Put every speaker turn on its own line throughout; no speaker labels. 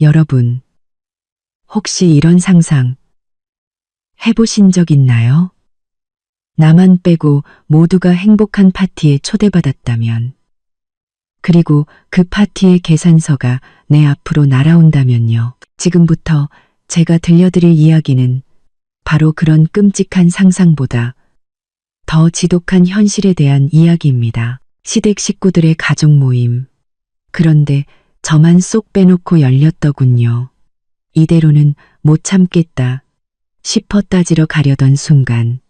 여러분, 혹시 이런 상상 해보신 적 있나요? 나만 빼고 모두가 행복한 파티에 초대받았다면, 그리고 그 파티의 계산서가 내 앞으로 날아온다면요. 지금부터 제가 들려드릴 이야기는 바로 그런 끔찍한 상상보다 더 지독한 현실에 대한 이야기입니다. 시댁 식구들의 가족 모임. 그런데 저만 쏙 빼놓고 열렸더군요. 이대로는 못 참겠다 싶어 따지러 가려던 순간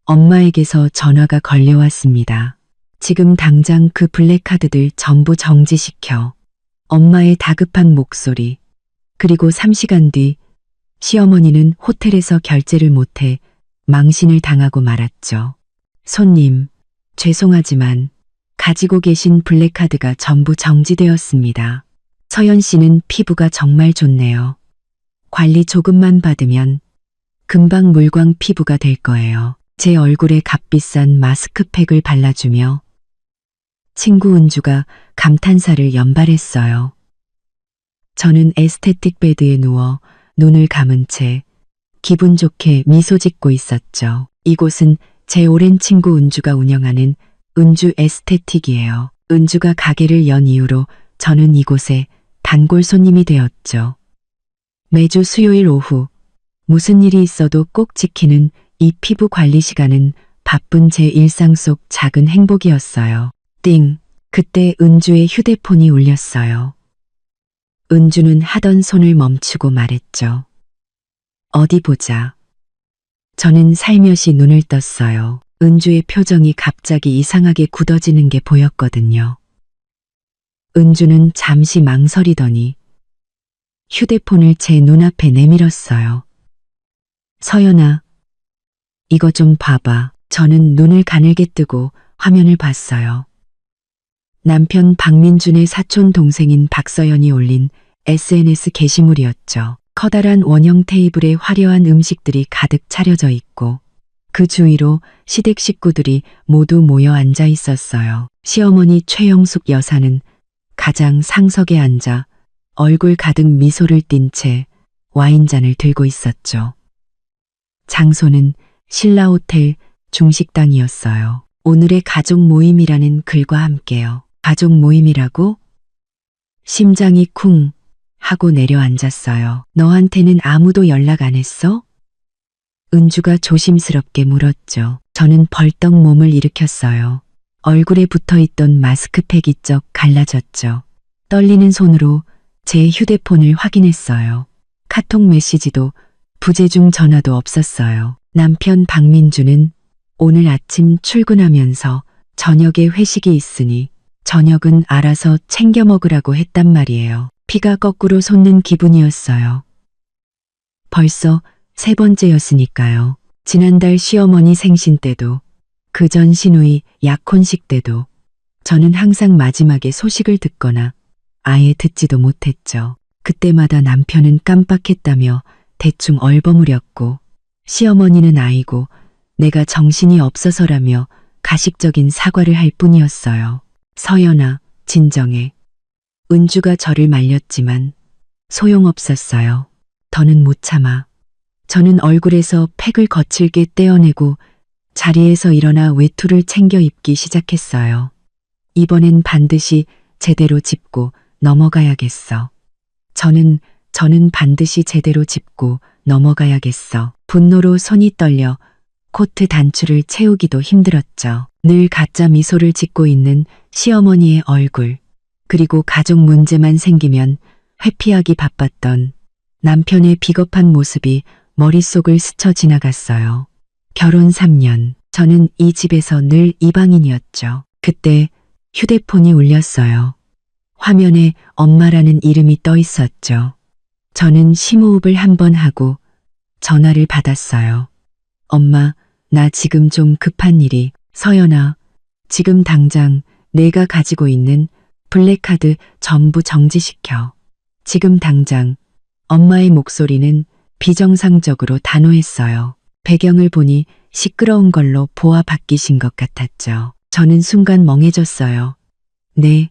엄마에게서 전화가 걸려왔습니다. 지금 당장 그 블랙카드들 전부 정지시켜. 엄마의 다급한 목소리. 그리고 3시간 뒤 시어머니는 호텔에서 결제를 못해 망신을 당하고 말았죠. 손님, 죄송하지만 가지고 계신 블랙카드가 전부 정지되었습니다. 서연 씨는 피부가 정말 좋네요. 관리 조금만 받으면 금방 물광 피부가 될 거예요. 제 얼굴에 값비싼 마스크팩을 발라주며 친구 은주가 감탄사를 연발했어요. 저는 에스테틱 베드에 누워 눈을 감은 채 기분 좋게 미소 짓고 있었죠. 이곳은 제 오랜 친구 은주가 운영하는 은주 에스테틱이에요. 은주가 가게를 연 이후로 저는 이곳에 단골 손님이 되었죠. 매주 수요일 오후 무슨 일이 있어도 꼭 지키는 이 피부 관리 시간은 바쁜 제 일상 속 작은 행복이었어요. 띵! 그때 은주의 휴대폰이 울렸어요. 은주는 하던 손을 멈추고 말했죠. 어디 보자. 저는 살며시 눈을 떴어요. 은주의 표정이 갑자기 이상하게 굳어지는 게 보였거든요. 은주는 잠시 망설이더니 휴대폰을 제 눈앞에 내밀었어요. 서연아, 이거 좀 봐봐. 저는 눈을 가늘게 뜨고 화면을 봤어요. 남편 박민준의 사촌 동생인 박서연이 올린 SNS 게시물이었죠. 커다란 원형 테이블에 화려한 음식들이 가득 차려져 있고 그 주위로 시댁 식구들이 모두 모여 앉아 있었어요. 시어머니 최영숙 여사는 가장 상석에 앉아 얼굴 가득 미소를 띤 채 와인잔을 들고 있었죠. 장소는 신라호텔 중식당이었어요. 오늘의 가족 모임이라는 글과 함께요. 가족 모임이라고? 심장이 쿵 하고 내려앉았어요. 너한테는 아무도 연락 안 했어? 은주가 조심스럽게 물었죠. 저는 벌떡 몸을 일으켰어요. 얼굴에 붙어있던 마스크팩이 쩍 갈라졌죠. 떨리는 손으로 제 휴대폰을 확인했어요. 카톡 메시지도 부재중 전화도 없었어요. 남편 박민주는 오늘 아침 출근하면서 저녁에 회식이 있으니 저녁은 알아서 챙겨 먹으라고 했단 말이에요. 피가 거꾸로 솟는 기분이었어요. 벌써 3번째였으니까요. 지난달 시어머니 생신 때도, 그 전 시누이 약혼식 때도 저는 항상 마지막에 소식을 듣거나 아예 듣지도 못했죠. 그때마다 남편은 깜빡했다며 대충 얼버무렸고 시어머니는 아이고 내가 정신이 없어서라며 가식적인 사과를 할 뿐이었어요. 서연아, 진정해. 은주가 저를 말렸지만 소용없었어요. 더는 못 참아. 저는 얼굴에서 팩을 거칠게 떼어내고 자리에서 일어나 외투를 챙겨 입기 시작했어요. 이번엔 반드시 제대로 짚고 넘어가야겠어. 저는 반드시 제대로 짚고 넘어가야겠어. 분노로 손이 떨려 코트 단추를 채우기도 힘들었죠. 늘 가짜 미소를 짓고 있는 시어머니의 얼굴, 그리고 가족 문제만 생기면 회피하기 바빴던 남편의 비겁한 모습이 머릿속을 스쳐 지나갔어요. 결혼 3년, 저는 이 집에서 늘 이방인이었죠. 그때 휴대폰이 울렸어요. 화면에 엄마라는 이름이 떠 있었죠. 저는 심호흡을 한번 하고 전화를 받았어요. 엄마, 나 지금 좀 급한 일이. 서연아, 지금 당장 내가 가지고 있는 블랙카드 전부 정지시켜. 지금 당장. 엄마의 목소리는 비정상적으로 단호했어요. 배경을 보니 시끄러운 걸로 보아 바뀌신 것 같았죠. 저는 순간 멍해졌어요. 네.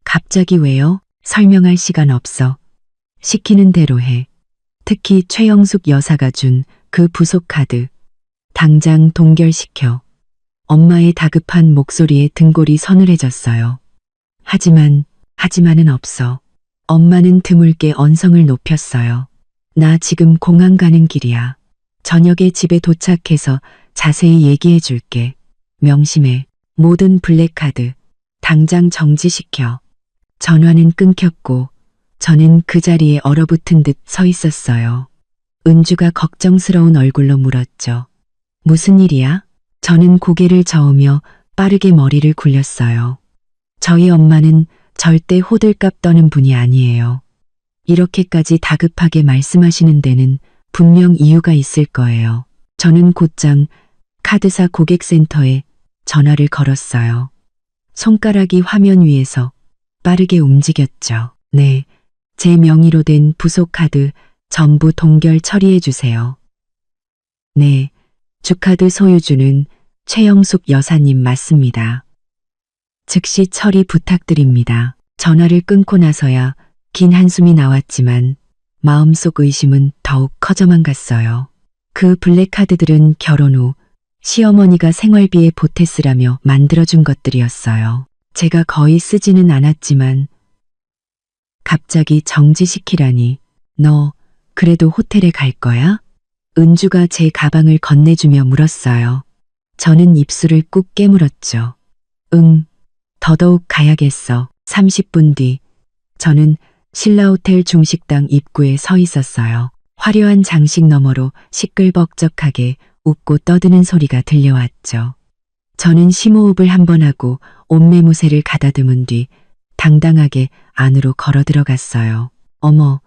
갑자기 왜요? 설명할 시간 없어. 시키는 대로 해. 특히 최영숙 여사가 준 그 부속 카드. 당장 동결시켜. 엄마의 다급한 목소리에 등골이 서늘해졌어요. 하지만은 없어. 엄마는 드물게 언성을 높였어요. 나 지금 공항 가는 길이야. 저녁에 집에 도착해서 자세히 얘기해 줄게. 명심해. 모든 블랙카드 당장 정지시켜. 전화는 끊겼고 저는 그 자리에 얼어붙은 듯 서 있었어요. 은주가 걱정스러운 얼굴로 물었죠. 무슨 일이야? 저는 고개를 저으며 빠르게 머리를 굴렸어요. 저희 엄마는 절대 호들갑 떠는 분이 아니에요. 이렇게까지 다급하게 말씀하시는 데는 분명 이유가 있을 거예요. 저는 곧장 카드사 고객센터에 전화를 걸었어요. 손가락이 화면 위에서 빠르게 움직였죠. 네, 제 명의로 된 부속 카드 전부 동결 처리해 주세요. 네, 주카드 소유주는 최영숙 여사님 맞습니다. 즉시 처리 부탁드립니다. 전화를 끊고 나서야 긴 한숨이 나왔지만 마음속 의심은 더욱 커져만 갔어요. 그 블랙카드들은 결혼 후 시어머니가 생활비에 보태쓰라며 만들어준 것들이었어요. 제가 거의 쓰지는 않았지만 갑자기 정지시키라니. 너 그래도 호텔에 갈 거야? 은주가 제 가방을 건네주며 물었어요. 저는 입술을 꾹 깨물었죠. 응, 더더욱 가야겠어. 30분 뒤 저는 신라호텔 중식당 입구에 서 있었어요. 화려한 장식 너머로 시끌벅적하게 웃고 떠드는 소리가 들려왔죠. 저는 심호흡을 한번 하고 옷매무새를 가다듬은 뒤 당당하게 안으로 걸어 들어갔어요. 어머,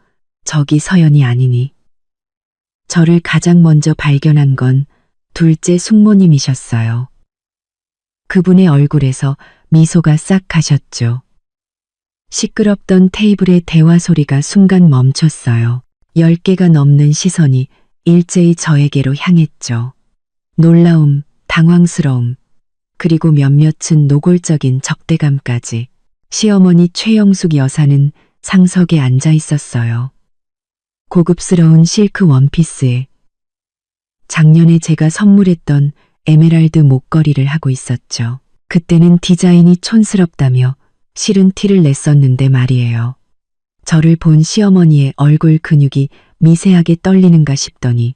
저기 서연이 아니니. 저를 가장 먼저 발견한 건 둘째 숙모님이셨어요. 그분의 얼굴에서 미소가 싹 가셨죠. 시끄럽던 테이블의 대화 소리가 순간 멈췄어요. 10개가 넘는 시선이 일제히 저에게로 향했죠. 놀라움, 당황스러움, 그리고 몇몇은 노골적인 적대감까지. 시어머니 최영숙 여사는 상석에 앉아 있었어요. 고급스러운 실크 원피스에 작년에 제가 선물했던 에메랄드 목걸이를 하고 있었죠. 그때는 디자인이 촌스럽다며 싫은 티를 냈었는데 말이에요. 저를 본 시어머니의 얼굴 근육이 미세하게 떨리는가 싶더니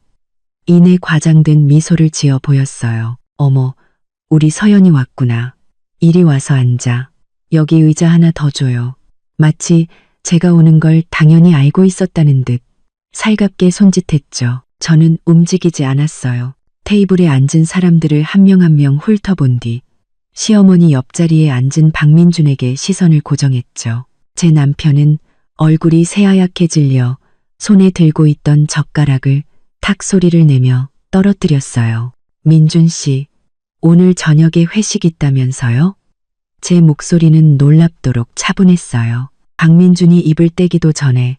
이내 과장된 미소를 지어 보였어요. 어머, 우리 서연이 왔구나. 이리 와서 앉아. 여기 의자 하나 더 줘요. 마치 제가 오는 걸 당연히 알고 있었다는 듯 살갑게 손짓했죠. 저는 움직이지 않았어요. 테이블에 앉은 사람들을 한 명 한 명 훑어본 뒤 시어머니 옆자리에 앉은 박민준에게 시선을 고정했죠. 제 남편은 얼굴이 새하얗게 질려 손에 들고 있던 젓가락을 탁 소리를 내며 떨어뜨렸어요. 민준 씨, 오늘 저녁에 회식 있다면서요? 제 목소리는 놀랍도록 차분했어요. 박민준이 입을 떼기도 전에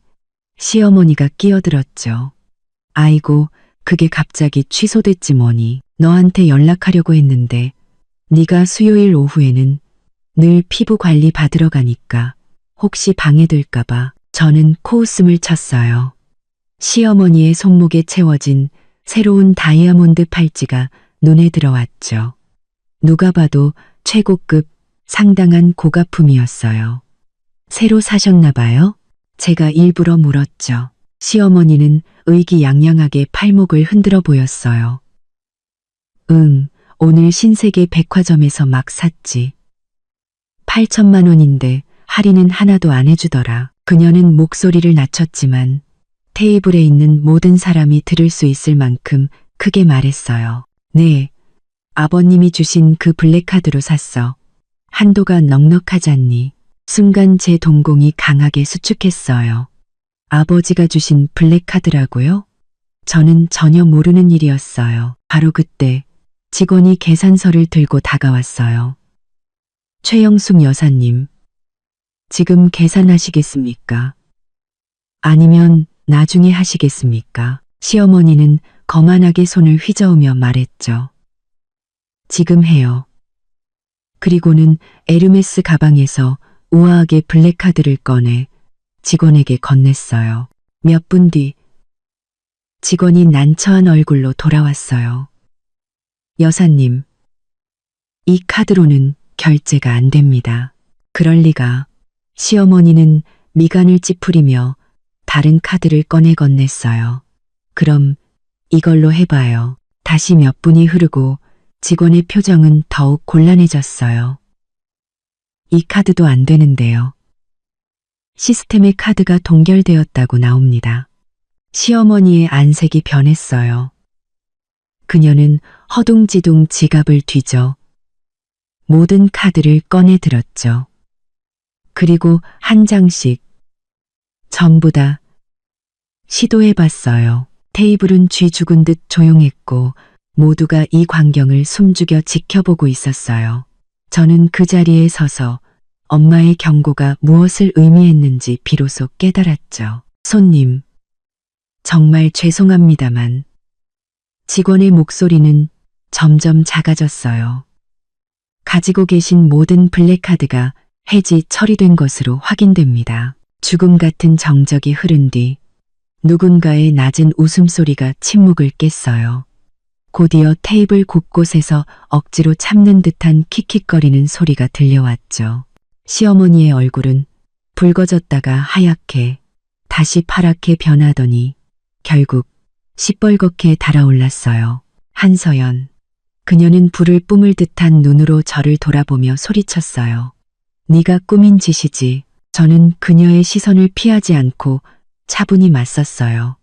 시어머니가 끼어들었죠. 아이고, 그게 갑자기 취소됐지 뭐니. 너한테 연락하려고 했는데 네가 수요일 오후에는 늘 피부 관리 받으러 가니까 혹시 방해될까 봐. 저는 코웃음을 쳤어요. 시어머니의 손목에 채워진 새로운 다이아몬드 팔찌가 눈에 들어왔죠. 누가 봐도 최고급 상당한 고가품이었어요. 새로 사셨나 봐요? 제가 일부러 물었죠. 시어머니는 의기양양하게 팔목을 흔들어 보였어요. 응, 오늘 신세계 백화점에서 막 샀지. 8천만 원인데 할인은 하나도 안 해주더라. 그녀는 목소리를 낮췄지만 테이블에 있는 모든 사람이 들을 수 있을 만큼 크게 말했어요. 네, 아버님이 주신 그 블랙카드로 샀어. 한도가 넉넉하잖니. 순간 제 동공이 강하게 수축했어요. 아버지가 주신 블랙카드라고요? 저는 전혀 모르는 일이었어요. 바로 그때 직원이 계산서를 들고 다가왔어요. 최영숙 여사님, 지금 계산하시겠습니까? 아니면 나중에 하시겠습니까? 시어머니는 거만하게 손을 휘저으며 말했죠. 지금 해요. 그리고는 에르메스 가방에서 우아하게 블랙카드를 꺼내 직원에게 건넸어요. 몇 분 뒤 직원이 난처한 얼굴로 돌아왔어요. 여사님, 이 카드로는 결제가 안 됩니다. 그럴 리가. 시어머니는 미간을 찌푸리며 다른 카드를 꺼내 건넸어요. 그럼 이걸로 해봐요. 다시 몇 분이 흐르고 직원의 표정은 더욱 곤란해졌어요. 이 카드도 안 되는데요. 시스템에 카드가 동결되었다고 나옵니다. 시어머니의 안색이 변했어요. 그녀는 허둥지둥 지갑을 뒤져 모든 카드를 꺼내 들었죠. 그리고 한 장씩 전부 다 시도해봤어요. 테이블은 쥐 죽은 듯 조용했고 모두가 이 광경을 숨죽여 지켜보고 있었어요. 저는 그 자리에 서서 엄마의 경고가 무엇을 의미했는지 비로소 깨달았죠. 손님, 정말 죄송합니다만 직원의 목소리는 점점 작아졌어요. 가지고 계신 모든 블랙카드가 해지 처리된 것으로 확인됩니다. 죽음 같은 정적이 흐른 뒤 누군가의 낮은 웃음소리가 침묵을 깼어요. 곧이어 테이블 곳곳에서 억지로 참는 듯한 킥킥거리는 소리가 들려왔죠. 시어머니의 얼굴은 붉어졌다가 하얗게 다시 파랗게 변하더니 결국 시뻘겋게 달아올랐어요. 한서연. 그녀는 불을 뿜을 듯한 눈으로 저를 돌아보며 소리쳤어요. 네가 꾸민 짓이지. 저는 그녀의 시선을 피하지 않고 차분히 맞섰어요.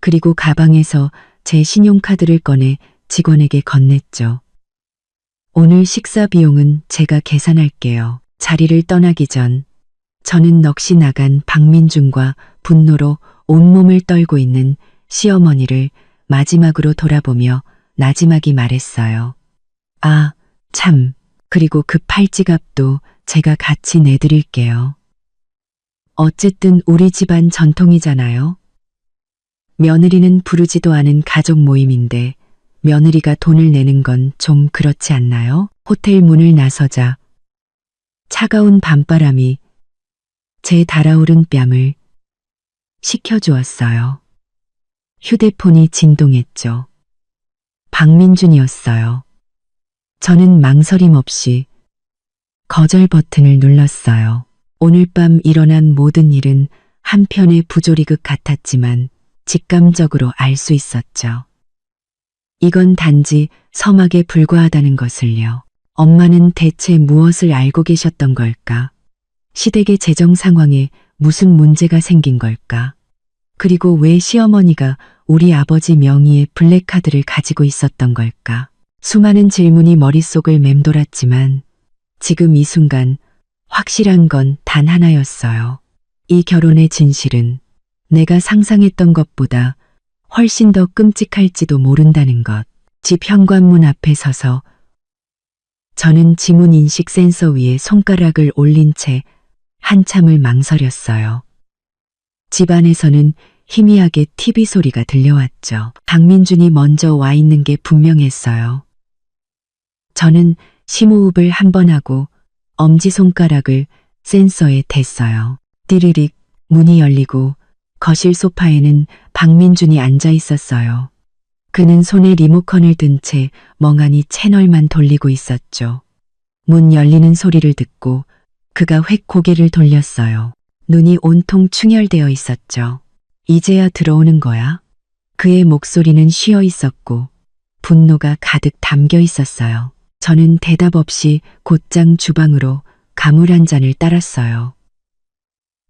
그리고 가방에서 제 신용카드를 꺼내 직원에게 건넸죠. 오늘 식사 비용은 제가 계산할게요. 자리를 떠나기 전 저는 넋이 나간 박민준과 분노로 온몸을 떨고 있는 시어머니를 마지막으로 돌아보며 나지막이 말했어요. 아, 참. 그리고 그 팔찌값도 제가 같이 내드릴게요. 어쨌든 우리 집안 전통이잖아요. 며느리는 부르지도 않은 가족 모임인데 며느리가 돈을 내는 건 좀 그렇지 않나요? 호텔 문을 나서자 차가운 밤바람이 제 달아오른 뺨을 식혀주었어요. 휴대폰이 진동했죠. 박민준이었어요. 저는 망설임 없이 거절 버튼을 눌렀어요. 오늘 밤 일어난 모든 일은 한편의 부조리극 같았지만 직감적으로 알 수 있었죠. 이건 단지 서막에 불과하다는 것을요. 엄마는 대체 무엇을 알고 계셨던 걸까? 시댁의 재정 상황에 무슨 문제가 생긴 걸까? 그리고 왜 시어머니가 우리 아버지 명의의 블랙카드를 가지고 있었던 걸까? 수많은 질문이 머릿속을 맴돌았지만 지금 이 순간 확실한 건 단 하나였어요. 이 결혼의 진실은 내가 상상했던 것보다 훨씬 더 끔찍할지도 모른다는 것. 집 현관문 앞에 서서 저는 지문 인식 센서 위에 손가락을 올린 채 한참을 망설였어요. 집 안에서는 희미하게 TV 소리가 들려왔죠. 박민준이 먼저 와 있는 게 분명했어요. 저는 심호흡을 한 번 하고 엄지손가락을 센서에 댔어요. 띠르릭 문이 열리고 거실 소파에는 박민준이 앉아 있었어요. 그는 손에 리모컨을 든 채 멍하니 채널만 돌리고 있었죠. 문 열리는 소리를 듣고 그가 획 고개를 돌렸어요. 눈이 온통 충혈되어 있었죠. 이제야 들어오는 거야? 그의 목소리는 쉬어 있었고 분노가 가득 담겨 있었어요. 저는 대답 없이 곧장 주방으로 가물 한 잔을 따랐어요.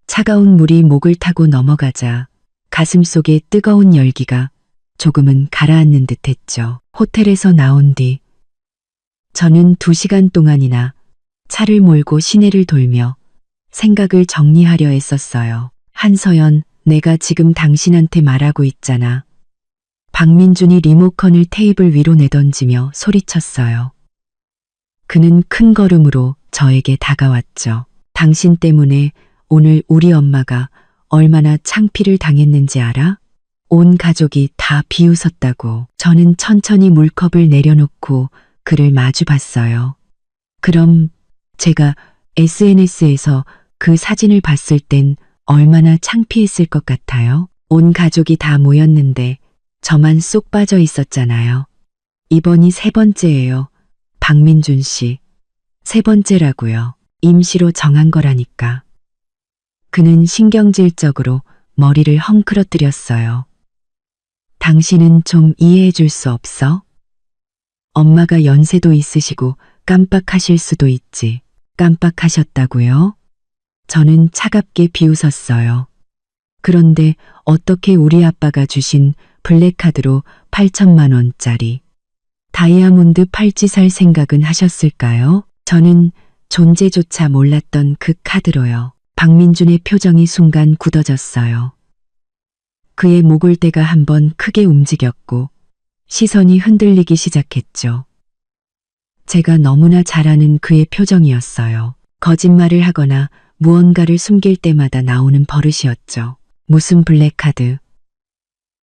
차가운 물이 목을 타고 넘어가자 가슴속에 뜨거운 열기가 조금은 가라앉는 듯 했죠. 호텔에서 나온 뒤 저는 2시간 동안이나 차를 몰고 시내를 돌며 생각을 정리하려 했었어요. 한서연, 내가 지금 당신한테 말하고 있잖아. 박민준이 리모컨을 테이블 위로 내던지며 소리쳤어요. 그는 큰 걸음으로 저에게 다가왔죠. 당신 때문에 오늘 우리 엄마가 얼마나 창피를 당했는지 알아? 온 가족이 다 비웃었다고. 저는 천천히 물컵을 내려놓고 그를 마주 봤어요. 그럼 제가 SNS에서 그 사진을 봤을 땐 얼마나 창피했을 것 같아요? 온 가족이 다 모였는데 저만 쏙 빠져 있었잖아요. 이번이 세 번째예요. 박민준 씨. 세 번째라고요. 임시로 정한 거라니까. 그는 신경질적으로 머리를 헝클어뜨렸어요. 당신은 좀 이해해 줄 수 없어? 엄마가 연세도 있으시고 깜빡하실 수도 있지. 깜빡하셨다고요? 저는 차갑게 비웃었어요. 그런데 어떻게 우리 아빠가 주신 블랙카드로 8천만 원짜리 다이아몬드 팔찌 살 생각은 하셨을까요? 저는 존재조차 몰랐던 그 카드로요. 박민준의 표정이 순간 굳어졌어요. 그의 목을대가 한번 크게 움직였고 시선이 흔들리기 시작했죠. 제가 너무나 잘 아는 그의 표정이었어요. 거짓말을 하거나 무언가를 숨길 때마다 나오는 버릇이었죠. 무슨 블랙카드?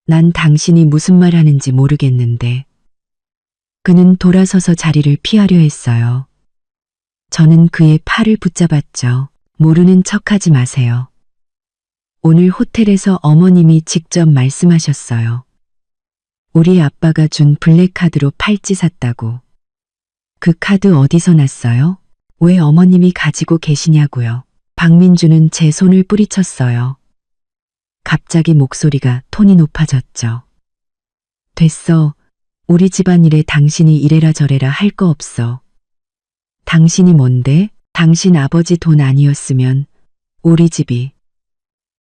난 당신이 무슨 말 하는지 모르겠는데. 그는 돌아서서 자리를 피하려 했어요. 저는 그의 팔을 붙잡았죠. 모르는 척하지 마세요. 오늘 호텔에서 어머님이 직접 말씀하셨어요. 우리 아빠가 준 블랙카드로 팔찌 샀다고. 그 카드 어디서 났어요? 왜 어머님이 가지고 계시냐고요. 박민주는 제 손을 뿌리쳤어요. 갑자기 목소리가 톤이 높아졌죠. 됐어. 우리 집안일에 당신이 이래라 저래라 할 거 없어. 당신이 뭔데? 당신 아버지 돈 아니었으면 우리 집이.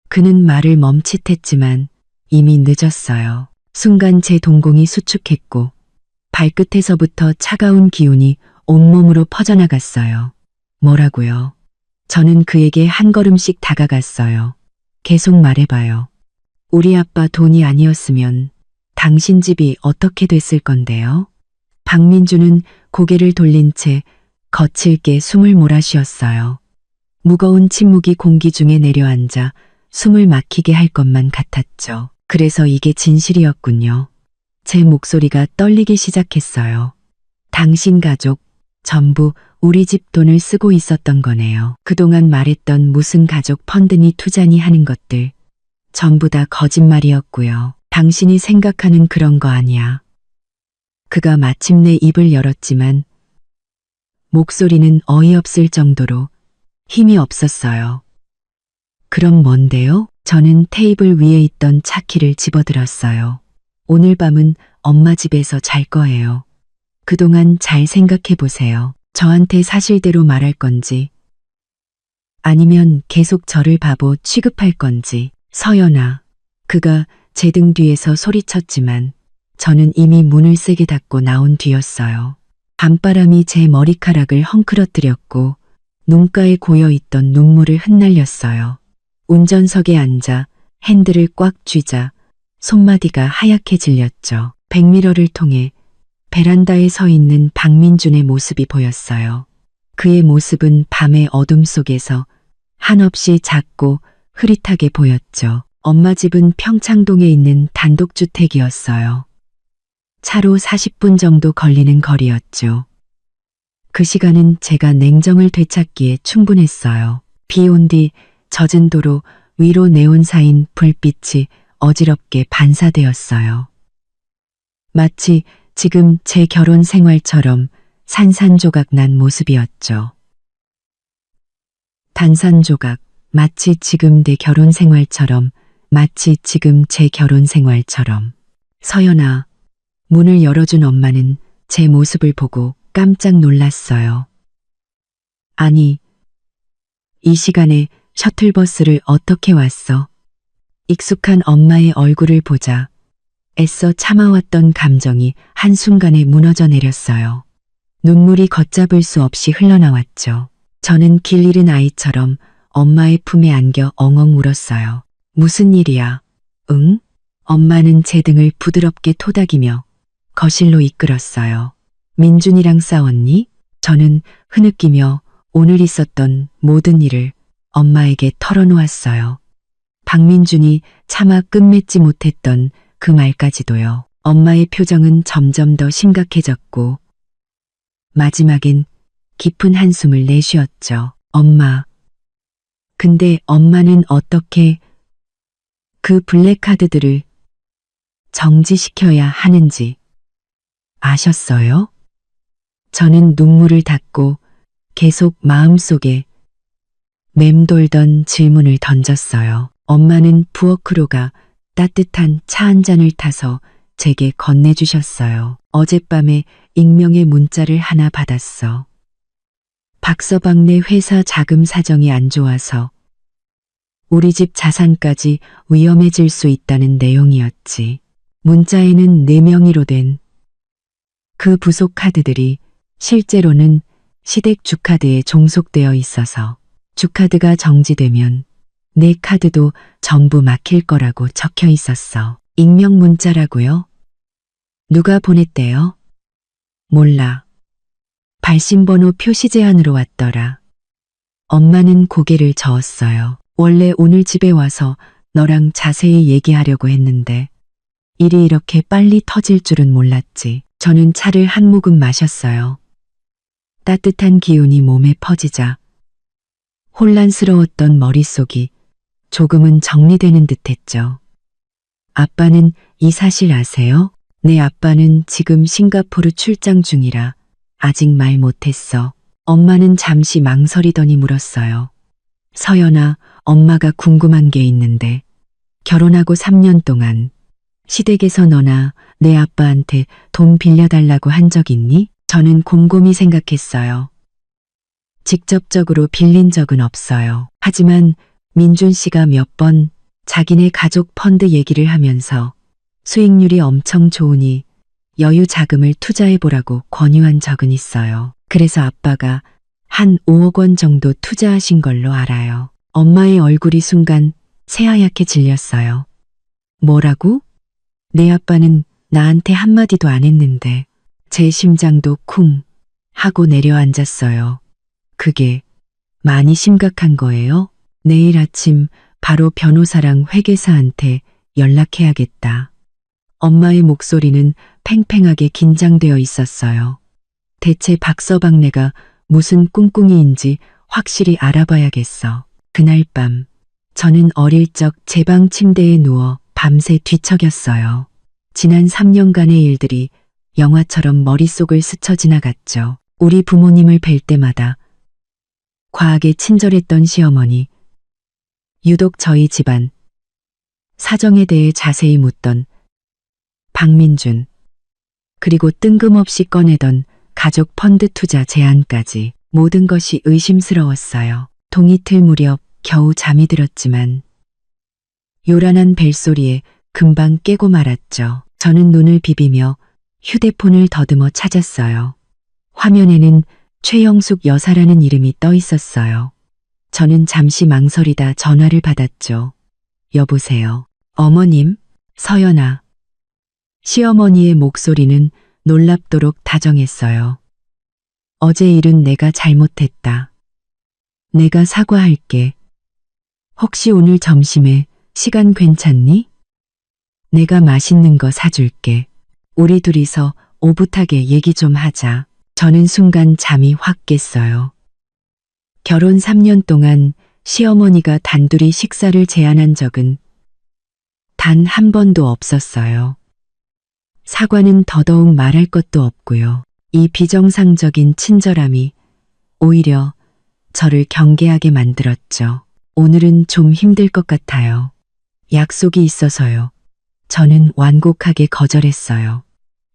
그는 말을 멈칫했지만 이미 늦었어요. 순간 제 동공이 수축했고 발끝에서부터 차가운 기운이 온몸으로 퍼져나갔어요. 뭐라고요? 저는 그에게 한 걸음씩 다가갔어요. 계속 말해봐요. 우리 아빠 돈이 아니었으면 당신 집이 어떻게 됐을 건데요? 박민주는 고개를 돌린 채 거칠게 숨을 몰아쉬었어요. 무거운 침묵이 공기 중에 내려앉아 숨을 막히게 할 것만 같았죠. 그래서 이게 진실이었군요. 제 목소리가 떨리기 시작했어요. 당신 가족, 전부 우리 집 돈을 쓰고 있었던 거네요. 그동안 말했던 무슨 가족 펀드니 투자니 하는 것들, 전부 다 거짓말이었고요. 당신이 생각하는 그런 거 아니야. 그가 마침내 입을 열었지만 목소리는 어이없을 정도로 힘이 없었어요. 그럼 뭔데요? 저는 테이블 위에 있던 차키를 집어들었어요. 오늘 밤은 엄마 집에서 잘 거예요. 그동안 잘 생각해 보세요. 저한테 사실대로 말할 건지 아니면 계속 저를 바보 취급할 건지. 서연아. 그가 제 등 뒤에서 소리쳤지만 저는 이미 문을 세게 닫고 나온 뒤였어요. 밤바람이 제 머리카락을 헝클어뜨렸고 눈가에 고여있던 눈물을 흩날렸어요. 운전석에 앉아 핸들을 꽉 쥐자 손마디가 하얗게 질렸죠. 백미러를 통해 베란다에 서 있는 박민준의 모습이 보였어요. 그의 모습은 밤의 어둠 속에서 한없이 작고 흐릿하게 보였죠. 엄마 집은 평창동에 있는 단독주택이었어요. 차로 40분 정도 걸리는 거리였죠. 그 시간은 제가 냉정을 되찾기에 충분했어요. 비 온 뒤 젖은 도로 위로 네온사인 불빛이 어지럽게 반사되었어요. 마치 지금 제 결혼 생활처럼 산산조각 난 모습이었죠. 단산조각, 마치 지금 내 결혼 생활처럼, 마치 지금 제 결혼 생활처럼. 서연아, 문을 열어준 엄마는 제 모습을 보고 깜짝 놀랐어요. 아니, 이 시간에 셔틀버스를 어떻게 왔어? 익숙한 엄마의 얼굴을 보자 애써 참아왔던 감정이 한순간에 무너져 내렸어요. 눈물이 걷잡을 수 없이 흘러나왔죠. 저는 길 잃은 아이처럼 엄마의 품에 안겨 엉엉 울었어요. 무슨 일이야? 응? 엄마는 제 등을 부드럽게 토닥이며 거실로 이끌었어요. 민준이랑 싸웠니? 저는 흐느끼며 오늘 있었던 모든 일을 엄마에게 털어놓았어요. 박민준이 차마 끝맺지 못했던 그 말까지도요. 엄마의 표정은 점점 더 심각해졌고 마지막엔 깊은 한숨을 내쉬었죠. 엄마. 근데 엄마는 어떻게... 그 블랙카드들을 정지시켜야 하는지 아셨어요? 저는 눈물을 닦고 계속 마음속에 맴돌던 질문을 던졌어요. 엄마는 부엌으로 가 따뜻한 차 한 잔을 타서 제게 건네주셨어요. 어젯밤에 익명의 문자를 하나 받았어. 박서방네 회사 자금 사정이 안 좋아서 우리 집 자산까지 위험해질 수 있다는 내용이었지. 문자에는 4명의로 된 그 부속 카드들이 실제로는 시댁 주카드에 종속되어 있어서 주카드가 정지되면 내 카드도 전부 막힐 거라고 적혀 있었어. 익명 문자라고요? 누가 보냈대요? 몰라. 발신번호 표시 제한으로 왔더라. 엄마는 고개를 저었어요. 원래 오늘 집에 와서 너랑 자세히 얘기하려고 했는데 일이 이렇게 빨리 터질 줄은 몰랐지. 저는 차를 한 모금 마셨어요. 따뜻한 기운이 몸에 퍼지자 혼란스러웠던 머릿속이 조금은 정리되는 듯했죠. 아빠는 이 사실 아세요? 내 아빠는 지금 싱가포르 출장 중이라 아직 말 못했어. 엄마는 잠시 망설이더니 물었어요. 서연아, 엄마가 궁금한 게 있는데 결혼하고 3년 동안 시댁에서 너나 내 아빠한테 돈 빌려달라고 한 적 있니? 저는 곰곰이 생각했어요. 직접적으로 빌린 적은 없어요. 하지만 민준 씨가 몇 번 자기네 가족 펀드 얘기를 하면서 수익률이 엄청 좋으니 여유 자금을 투자해보라고 권유한 적은 있어요. 그래서 아빠가 한 5억 원 정도 투자하신 걸로 알아요. 엄마의 얼굴이 순간 새하얗게 질렸어요. 뭐라고? 내 아빠는 나한테 한마디도 안 했는데 제 심장도 쿵 하고 내려앉았어요. 그게 많이 심각한 거예요? 내일 아침 바로 변호사랑 회계사한테 연락해야겠다. 엄마의 목소리는 팽팽하게 긴장되어 있었어요. 대체 박서방네가 무슨 꿍꿍이인지 확실히 알아봐야겠어. 그날 밤 저는 어릴 적 제 방 침대에 누워 밤새 뒤척였어요. 지난 3년간의 일들이 영화처럼 머릿속을 스쳐 지나갔죠. 우리 부모님을 뵐 때마다 과하게 친절했던 시어머니, 유독 저희 집안 사정에 대해 자세히 묻던 박민준, 그리고 뜬금없이 꺼내던 가족 펀드 투자 제안까지 모든 것이 의심스러웠어요. 동이틀 무렵 겨우 잠이 들었지만 요란한 벨소리에 금방 깨고 말았죠. 저는 눈을 비비며 휴대폰을 더듬어 찾았어요. 화면에는 최영숙 여사라는 이름이 떠 있었어요. 저는 잠시 망설이다 전화를 받았죠. 여보세요. 어머님, 서연아. 시어머니의 목소리는 놀랍도록 다정했어요. 어제 일은 내가 잘못했다. 내가 사과할게. 혹시 오늘 점심에 시간 괜찮니? 내가 맛있는 거 사줄게. 우리 둘이서 오붓하게 얘기 좀 하자. 저는 순간 잠이 확 깼어요. 결혼 3년 동안 시어머니가 단둘이 식사를 제안한 적은 단 한 번도 없었어요. 사과는 더더욱 말할 것도 없고요. 이 비정상적인 친절함이 오히려 저를 경계하게 만들었죠. 오늘은 좀 힘들 것 같아요. 약속이 있어서요. 저는 완곡하게 거절했어요.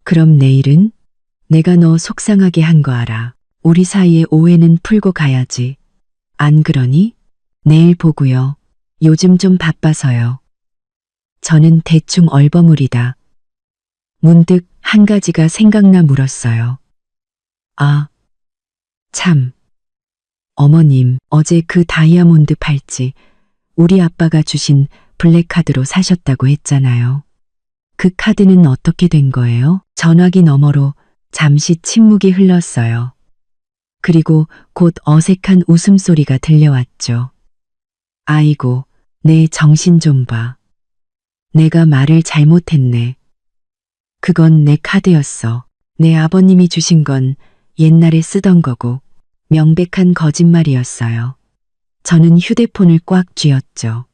그럼 내일은? 내가 너 속상하게 한 거 알아. 우리 사이의 오해는 풀고 가야지. 안 그러니? 내일 보고요. 요즘 좀 바빠서요. 저는 대충 얼버무리다 문득 한 가지가 생각나 물었어요. 아, 참. 어머님, 어제 그 다이아몬드 팔찌 우리 아빠가 주신 블랙카드로 사셨다고 했잖아요. 그 카드는 어떻게 된 거예요? 전화기 너머로 잠시 침묵이 흘렀어요. 그리고 곧 어색한 웃음소리가 들려왔죠. 아이고, 내 정신 좀 봐. 내가 말을 잘못했네. 그건 내 카드였어. 내 아버님이 주신 건 옛날에 쓰던 거고 명백한 거짓말이었어요. 저는 휴대폰을 꽉 쥐었죠.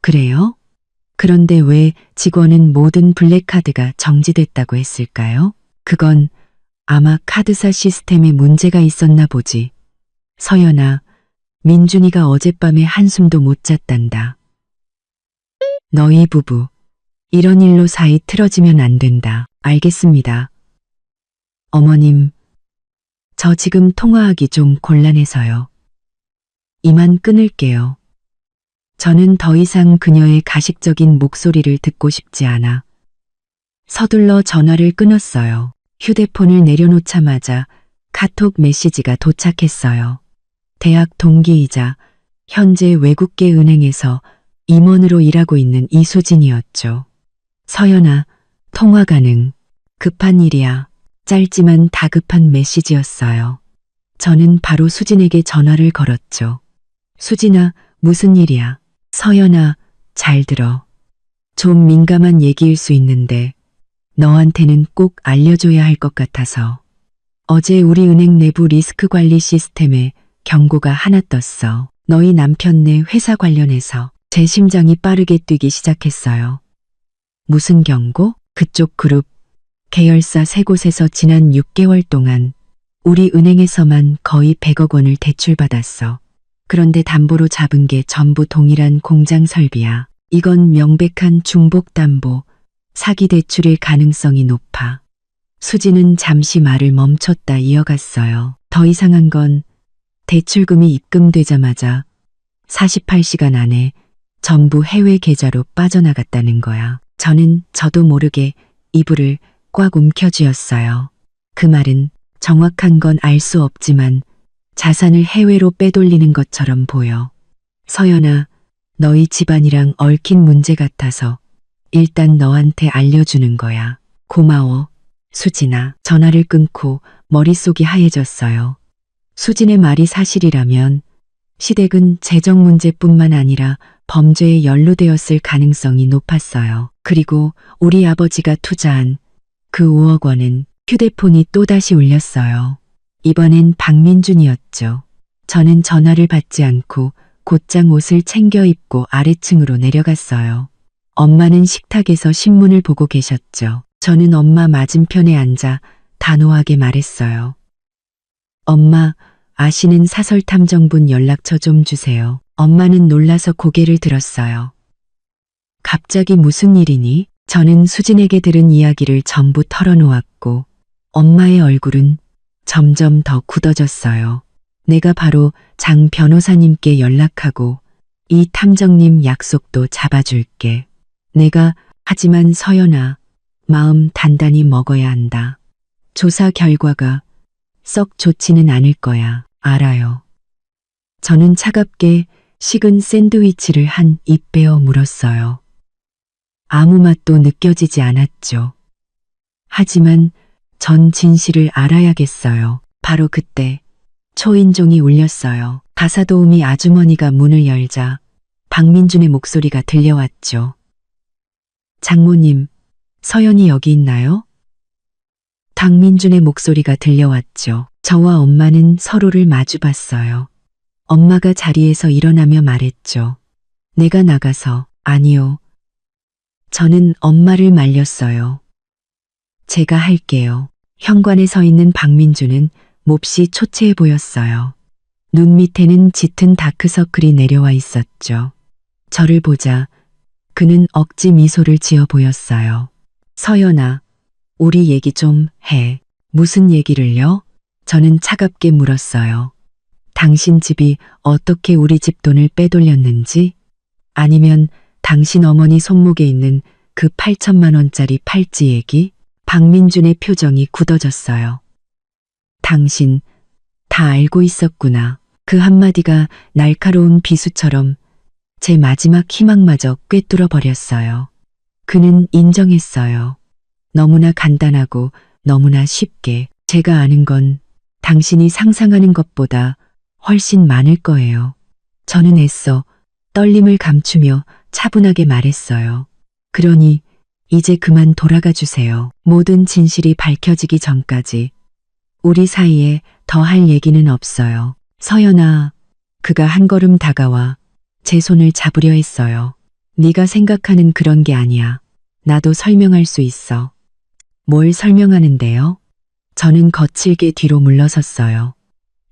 그래요? 그런데 왜 직원은 모든 블랙카드가 정지됐다고 했을까요? 그건 아마 카드사 시스템에 문제가 있었나 보지. 서연아, 민준이가 어젯밤에 한숨도 못 잤단다. 너희 부부, 이런 일로 사이 틀어지면 안 된다. 알겠습니다. 어머님, 저 지금 통화하기 좀 곤란해서요. 이만 끊을게요. 저는 더 이상 그녀의 가식적인 목소리를 듣고 싶지 않아 서둘러 전화를 끊었어요. 휴대폰을 내려놓자마자 카톡 메시지가 도착했어요. 대학 동기이자 현재 외국계 은행에서 임원으로 일하고 있는 이수진이었죠. 서연아, 통화 가능. 급한 일이야. 짧지만 다급한 메시지였어요. 저는 바로 수진에게 전화를 걸었죠. 수진아, 무슨 일이야? 서연아, 잘 들어. 좀 민감한 얘기일 수 있는데 너한테는 꼭 알려줘야 할 것 같아서. 어제 우리 은행 내부 리스크 관리 시스템에 경고가 하나 떴어. 너희 남편네 회사 관련해서. 제 심장이 빠르게 뛰기 시작했어요. 무슨 경고? 그쪽 그룹, 계열사 3곳에서 지난 6개월 동안 우리 은행에서만 거의 100억 원을 대출받았어. 그런데 담보로 잡은 게 전부 동일한 공장 설비야. 이건 명백한 중복담보, 사기 대출일 가능성이 높아. 수지는 잠시 말을 멈췄다 이어갔어요. 더 이상한 건 대출금이 입금되자마자 48시간 안에 전부 해외 계좌로 빠져나갔다는 거야. 저도 모르게 이불을 꽉 움켜쥐었어요. 그 말은 정확한 건 알 수 없지만 자산을 해외로 빼돌리는 것처럼 보여. 서연아, 너희 집안이랑 얽힌 문제 같아서 일단 너한테 알려주는 거야. 고마워, 수진아. 전화를 끊고 머릿속이 하얘졌어요. 수진의 말이 사실이라면 시댁은 재정 문제뿐만 아니라 범죄에 연루되었을 가능성이 높았어요. 그리고 우리 아버지가 투자한 그 5억 원은 휴대폰이 또다시 울렸어요. 이번엔 박민준이었죠. 저는 전화를 받지 않고 곧장 옷을 챙겨 입고 아래층으로 내려갔어요. 엄마는 식탁에서 신문을 보고 계셨죠. 저는 엄마 맞은편에 앉아 단호하게 말했어요. 엄마, 아시는 사설탐정분 연락처 좀 주세요. 엄마는 놀라서 고개를 들었어요. 갑자기 무슨 일이니? 저는 수진에게 들은 이야기를 전부 털어놓았고 엄마의 얼굴은 점점 더 굳어졌어요. 내가 바로 장 변호사님께 연락하고 이 탐정님 약속도 잡아줄게. 하지만 서연아, 마음 단단히 먹어야 한다. 조사 결과가 썩 좋지는 않을 거야. 알아요. 저는 차갑게 식은 샌드위치를 한 입 베어 물었어요. 아무 맛도 느껴지지 않았죠. 하지만 전 진실을 알아야겠어요. 바로 그때 초인종이 울렸어요. 가사도우미 아주머니가 문을 열자 박민준의 목소리가 들려왔죠. 장모님, 서연이 여기 있나요? 박민준의 목소리가 들려왔죠. 저와 엄마는 서로를 마주봤어요. 엄마가 자리에서 일어나며 말했죠. 내가 나가서. 아니요. 저는 엄마를 말렸어요. 제가 할게요. 현관에 서 있는 박민준은 몹시 초췌해 보였어요. 눈 밑에는 짙은 다크서클이 내려와 있었죠. 저를 보자 그는 억지 미소를 지어 보였어요. 서연아, 우리 얘기 좀 해. 무슨 얘기를요? 저는 차갑게 물었어요. 당신 집이 어떻게 우리 집 돈을 빼돌렸는지, 아니면 당신 어머니 손목에 있는 그 8천만 원짜리 팔찌 얘기? 박민준의 표정이 굳어졌어요. 당신 다 알고 있었구나. 그 한마디가 날카로운 비수처럼 제 마지막 희망마저 꿰뚫어 버렸어요. 그는 인정했어요. 너무나 간단하고 너무나 쉽게. 제가 아는 건 당신이 상상하는 것보다 훨씬 많을 거예요. 저는 애써 떨림을 감추며 차분하게 말했어요. 그러니 이제 그만 돌아가 주세요. 모든 진실이 밝혀지기 전까지 우리 사이에 더 할 얘기는 없어요. 서연아, 그가 한 걸음 다가와 제 손을 잡으려 했어요. 네가 생각하는 그런 게 아니야. 나도 설명할 수 있어. 뭘 설명하는데요? 저는 거칠게 뒤로 물러섰어요.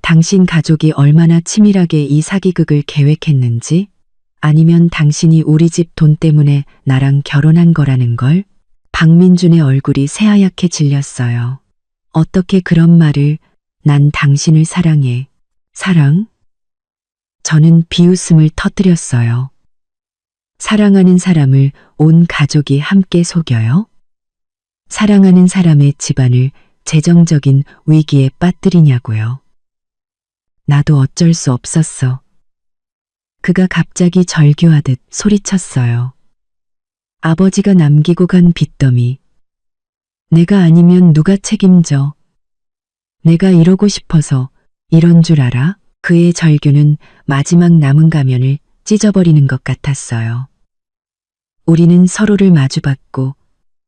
당신 가족이 얼마나 치밀하게 이 사기극을 계획했는지, 아니면 당신이 우리 집 돈 때문에 나랑 결혼한 거라는 걸? 박민준의 얼굴이 새하얗게 질렸어요. 어떻게 그런 말을, 난 당신을 사랑해. 사랑? 저는 비웃음을 터뜨렸어요. 사랑하는 사람을 온 가족이 함께 속여요? 사랑하는 사람의 집안을 재정적인 위기에 빠뜨리냐고요. 나도 어쩔 수 없었어. 그가 갑자기 절규하듯 소리쳤어요. 아버지가 남기고 간 빚더미. 내가 아니면 누가 책임져? 내가 이러고 싶어서 이런 줄 알아? 그의 절규는 마지막 남은 가면을 찢어버리는 것 같았어요. 우리는 서로를 마주봤고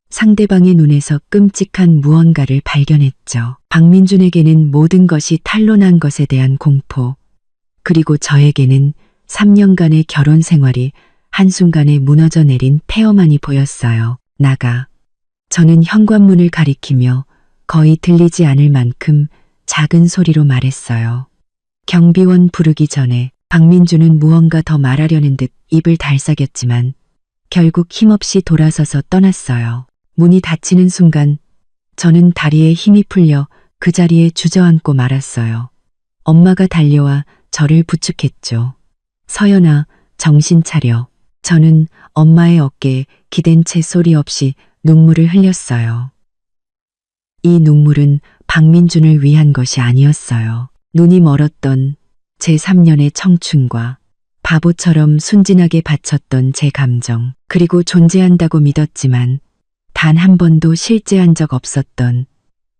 상대방의 눈에서 끔찍한 무언가를 발견했죠. 박민준에게는 모든 것이 탄로난 것에 대한 공포, 그리고 저에게는 3년간의 결혼 생활이 한순간에 무너져 내린 폐허만이 보였어요. 나가. 저는 현관문을 가리키며 거의 들리지 않을 만큼 작은 소리로 말했어요. 경비원 부르기 전에. 박민준은 무언가 더 말하려는 듯 입을 달싹였지만 결국 힘없이 돌아서서 떠났어요. 문이 닫히는 순간 저는 다리에 힘이 풀려 그 자리에 주저앉고 말았어요. 엄마가 달려와 저를 부축했죠. 서연아, 정신 차려. 저는 엄마의 어깨에 기댄 채 소리 없이 눈물을 흘렸어요. 이 눈물은 박민준을 위한 것이 아니었어요. 눈이 멀었던 제 3년의 청춘과 바보처럼 순진하게 바쳤던 제 감정, 그리고 존재한다고 믿었지만 단 한 번도 실제한 적 없었던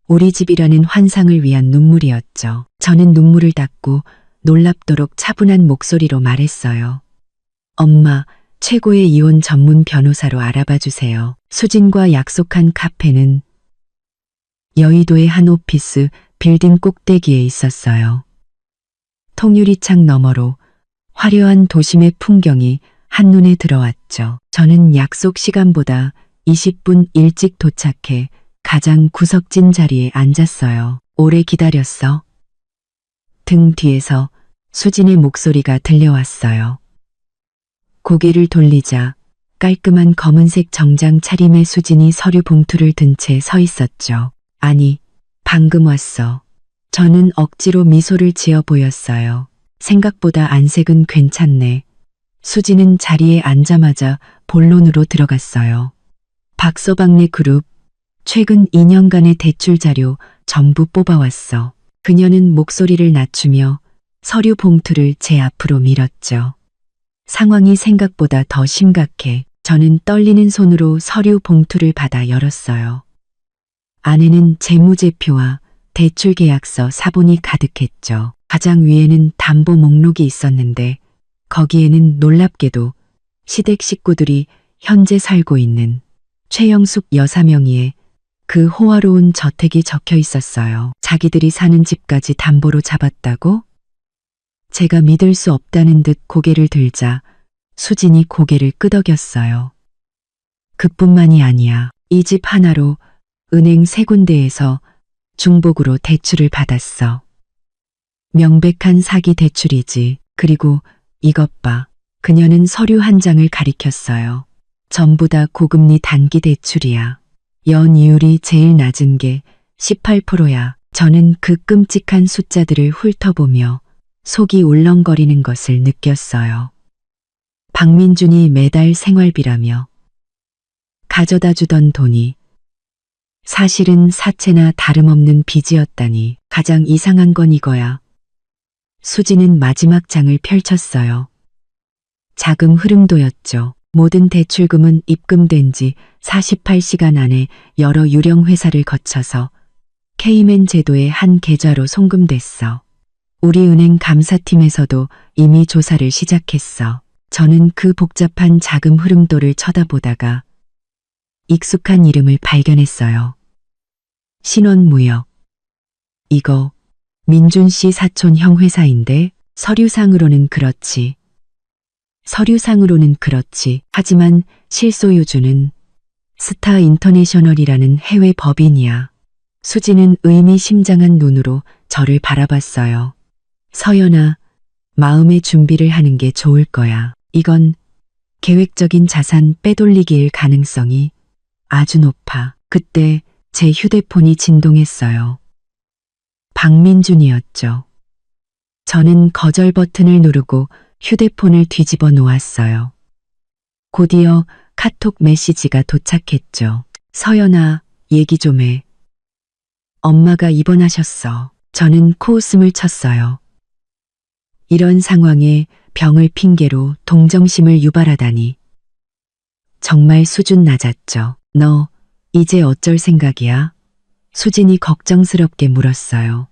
우리 집이라는 환상을 위한 눈물이었죠. 저는 눈물을 닦고 놀랍도록 차분한 목소리로 말했어요. 엄마, 최고의 이혼 전문 변호사로 알아봐 주세요. 수진과 약속한 카페는 여의도의 한 오피스 빌딩 꼭대기에 있었어요. 통유리창 너머로 화려한 도심의 풍경이 한눈에 들어왔죠. 저는 약속 시간보다 20분 일찍 도착해 가장 구석진 자리에 앉았어요. 오래 기다렸어. 등 뒤에서 수진의 목소리가 들려왔어요. 고개를 돌리자 깔끔한 검은색 정장 차림의 수진이 서류 봉투를 든 채 서 있었죠. 아니, 방금 왔어. 저는 억지로 미소를 지어 보였어요. 생각보다 안색은 괜찮네. 수지는 자리에 앉자마자 본론으로 들어갔어요. 박서방네 그룹, 최근 2년간의 대출 자료 전부 뽑아왔어. 그녀는 목소리를 낮추며 서류 봉투를 제 앞으로 밀었죠. 상황이 생각보다 더 심각해. 저는 떨리는 손으로 서류 봉투를 받아 열었어요. 안에는 재무제표와 대출계약서 사본이 가득했죠. 가장 위에는 담보 목록이 있었는데 거기에는 놀랍게도 시댁 식구들이 현재 살고 있는 최영숙 여사 명의의 그 호화로운 저택이 적혀 있었어요. 자기들이 사는 집까지 담보로 잡았다고? 제가 믿을 수 없다는 듯 고개를 들자 수진이 고개를 끄덕였어요. 그뿐만이 아니야. 이 집 하나로 은행 3군데에서 중복으로 대출을 받았어. 명백한 사기 대출이지. 그리고 이것 봐. 그녀는 서류 한 장을 가리켰어요. 전부 다 고금리 단기 대출이야. 연이율이 제일 낮은 게 18%야. 저는 그 끔찍한 숫자들을 훑어보며 속이 울렁거리는 것을 느꼈어요. 박민준이 매달 생활비라며 가져다 주던 돈이 사실은 사채나 다름없는 빚이었다니. 가장 이상한 건 이거야. 수지는 마지막 장을 펼쳤어요. 자금 흐름도였죠. 모든 대출금은 입금된 지 48시간 안에 여러 유령 회사를 거쳐서 K맨 제도의 한 계좌로 송금됐어. 우리 은행 감사팀에서도 이미 조사를 시작했어. 저는 그 복잡한 자금 흐름도를 쳐다보다가 익숙한 이름을 발견했어요. 신원무역. 이거 민준 씨 사촌 형 회사인데 서류상으로는 그렇지. 서류상으로는 그렇지. 하지만 실소유주는 스타 인터내셔널이라는 해외 법인이야. 수지는 의미심장한 눈으로 저를 바라봤어요. 서연아, 마음의 준비를 하는 게 좋을 거야. 이건 계획적인 자산 빼돌리기일 가능성이 아주 높아. 그때 제 휴대폰이 진동했어요. 박민준이었죠. 저는 거절 버튼을 누르고 휴대폰을 뒤집어 놓았어요. 곧이어 카톡 메시지가 도착했죠. 서연아, 얘기 좀 해. 엄마가 입원하셨어. 저는 코웃음을 쳤어요. 이런 상황에 병을 핑계로 동정심을 유발하다니. 정말 수준 낮았죠. 너 이제 어쩔 생각이야? 수진이 걱정스럽게 물었어요.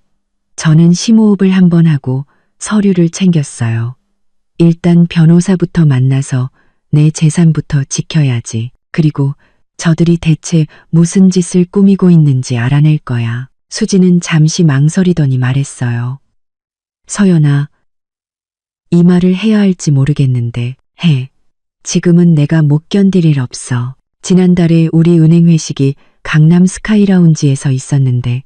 저는 심호흡을 한번 하고 서류를 챙겼어요. 일단 변호사부터 만나서 내 재산부터 지켜야지. 그리고 저들이 대체 무슨 짓을 꾸미고 있는지 알아낼 거야. 수지는 잠시 망설이더니 말했어요. 서연아, 이 말을 해야 할지 모르겠는데 해. 지금은 내가 못 견딜 일 없어. 지난달에 우리 은행 회식이 강남 스카이라운지에서 있었는데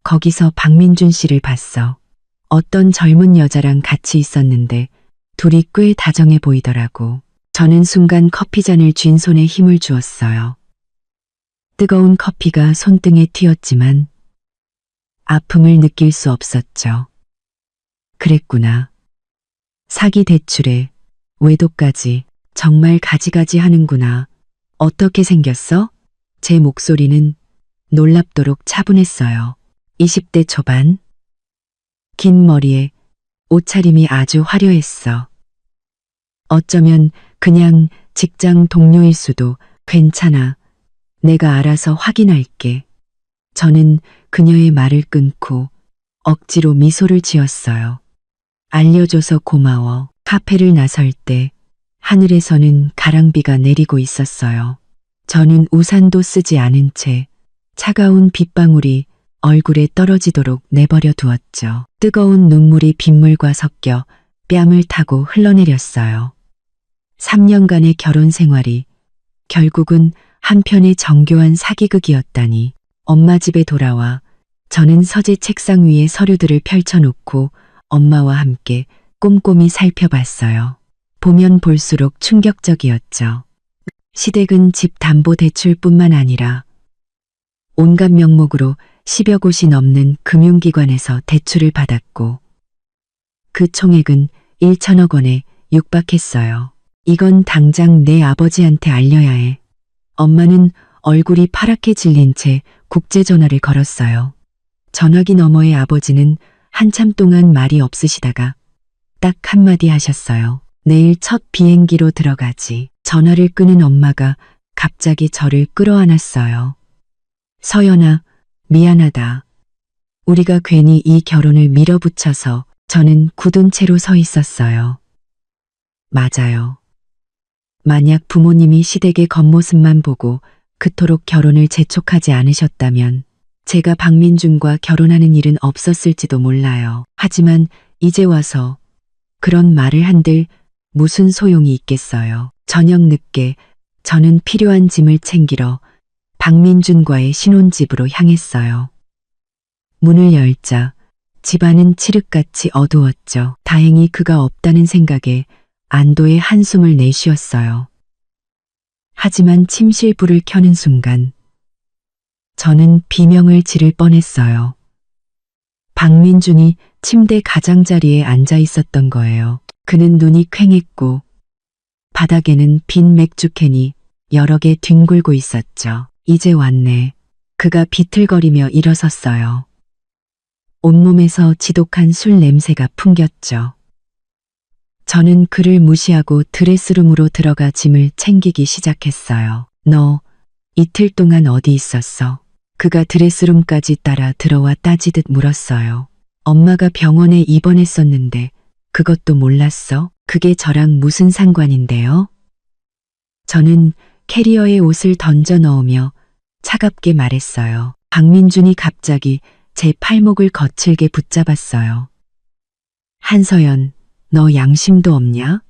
거기서 박민준 씨를 봤어. 어떤 젊은 여자랑 같이 있었는데 둘이 꽤 다정해 보이더라고. 저는 순간 커피잔을 쥔 손에 힘을 주었어요. 뜨거운 커피가 손등에 튀었지만 아픔을 느낄 수 없었죠. 그랬구나. 사기 대출에 외도까지 정말 가지가지 하는구나. 어떻게 생겼어? 제 목소리는 놀랍도록 차분했어요. 20대 초반. 긴 머리에 옷차림이 아주 화려했어. 어쩌면 그냥 직장 동료일 수도. 괜찮아. 내가 알아서 확인할게. 저는 그녀의 말을 끊고 억지로 미소를 지었어요. 알려줘서 고마워. 카페를 나설 때 하늘에서는 가랑비가 내리고 있었어요. 저는 우산도 쓰지 않은 채 차가운 빗방울이 얼굴에 떨어지도록 내버려 두었죠. 뜨거운 눈물이 빗물과 섞여 뺨을 타고 흘러내렸어요. 3년간의 결혼 생활이 결국은 한편의 정교한 사기극이었다니. 엄마 집에 돌아와 저는 서재 책상 위에 서류들을 펼쳐놓고 엄마와 함께 꼼꼼히 살펴봤어요. 보면 볼수록 충격적이었죠. 시댁은 집 담보 대출뿐만 아니라 온갖 명목으로 10여 곳이 넘는 금융기관에서 대출을 받았고 그 총액은 1천억 원에 육박했어요. 이건 당장 내 아버지한테 알려야 해. 엄마는 얼굴이 파랗게 질린 채 국제전화를 걸었어요. 전화기 너머의 아버지는 한참 동안 말이 없으시다가 딱 한마디 하셨어요. 내일 첫 비행기로 들어가지. 전화를 끄는 엄마가 갑자기 저를 끌어안았어요. 서연아, 미안하다. 우리가 괜히 이 결혼을 밀어붙여서. 저는 굳은 채로 서 있었어요. 맞아요. 만약 부모님이 시댁의 겉모습만 보고 그토록 결혼을 재촉하지 않으셨다면 제가 박민준과 결혼하는 일은 없었을지도 몰라요. 하지만 이제 와서 그런 말을 한들 무슨 소용이 있겠어요. 저녁 늦게 저는 필요한 짐을 챙기러 박민준과의 신혼집으로 향했어요. 문을 열자 집안은 칠흑같이 어두웠죠. 다행히 그가 없다는 생각에 안도의 한숨을 내쉬었어요. 하지만 침실 불을 켜는 순간 저는 비명을 지를 뻔했어요. 박민준이 침대 가장자리에 앉아 있었던 거예요. 그는 눈이 퀭했고 바닥에는 빈 맥주캔이 여러 개 뒹굴고 있었죠. 이제 왔네. 그가 비틀거리며 일어섰어요. 온몸에서 지독한 술 냄새가 풍겼죠. 저는 그를 무시하고 드레스룸으로 들어가 짐을 챙기기 시작했어요. 너 이틀 동안 어디 있었어? 그가 드레스룸까지 따라 들어와 따지듯 물었어요. 엄마가 병원에 입원했었는데 그것도 몰랐어? 그게 저랑 무슨 상관인데요? 저는 캐리어에 옷을 던져 넣으며 차갑게 말했어요. 박민준이 갑자기 제 팔목을 거칠게 붙잡았어요. 한서연, 너 양심도 없냐?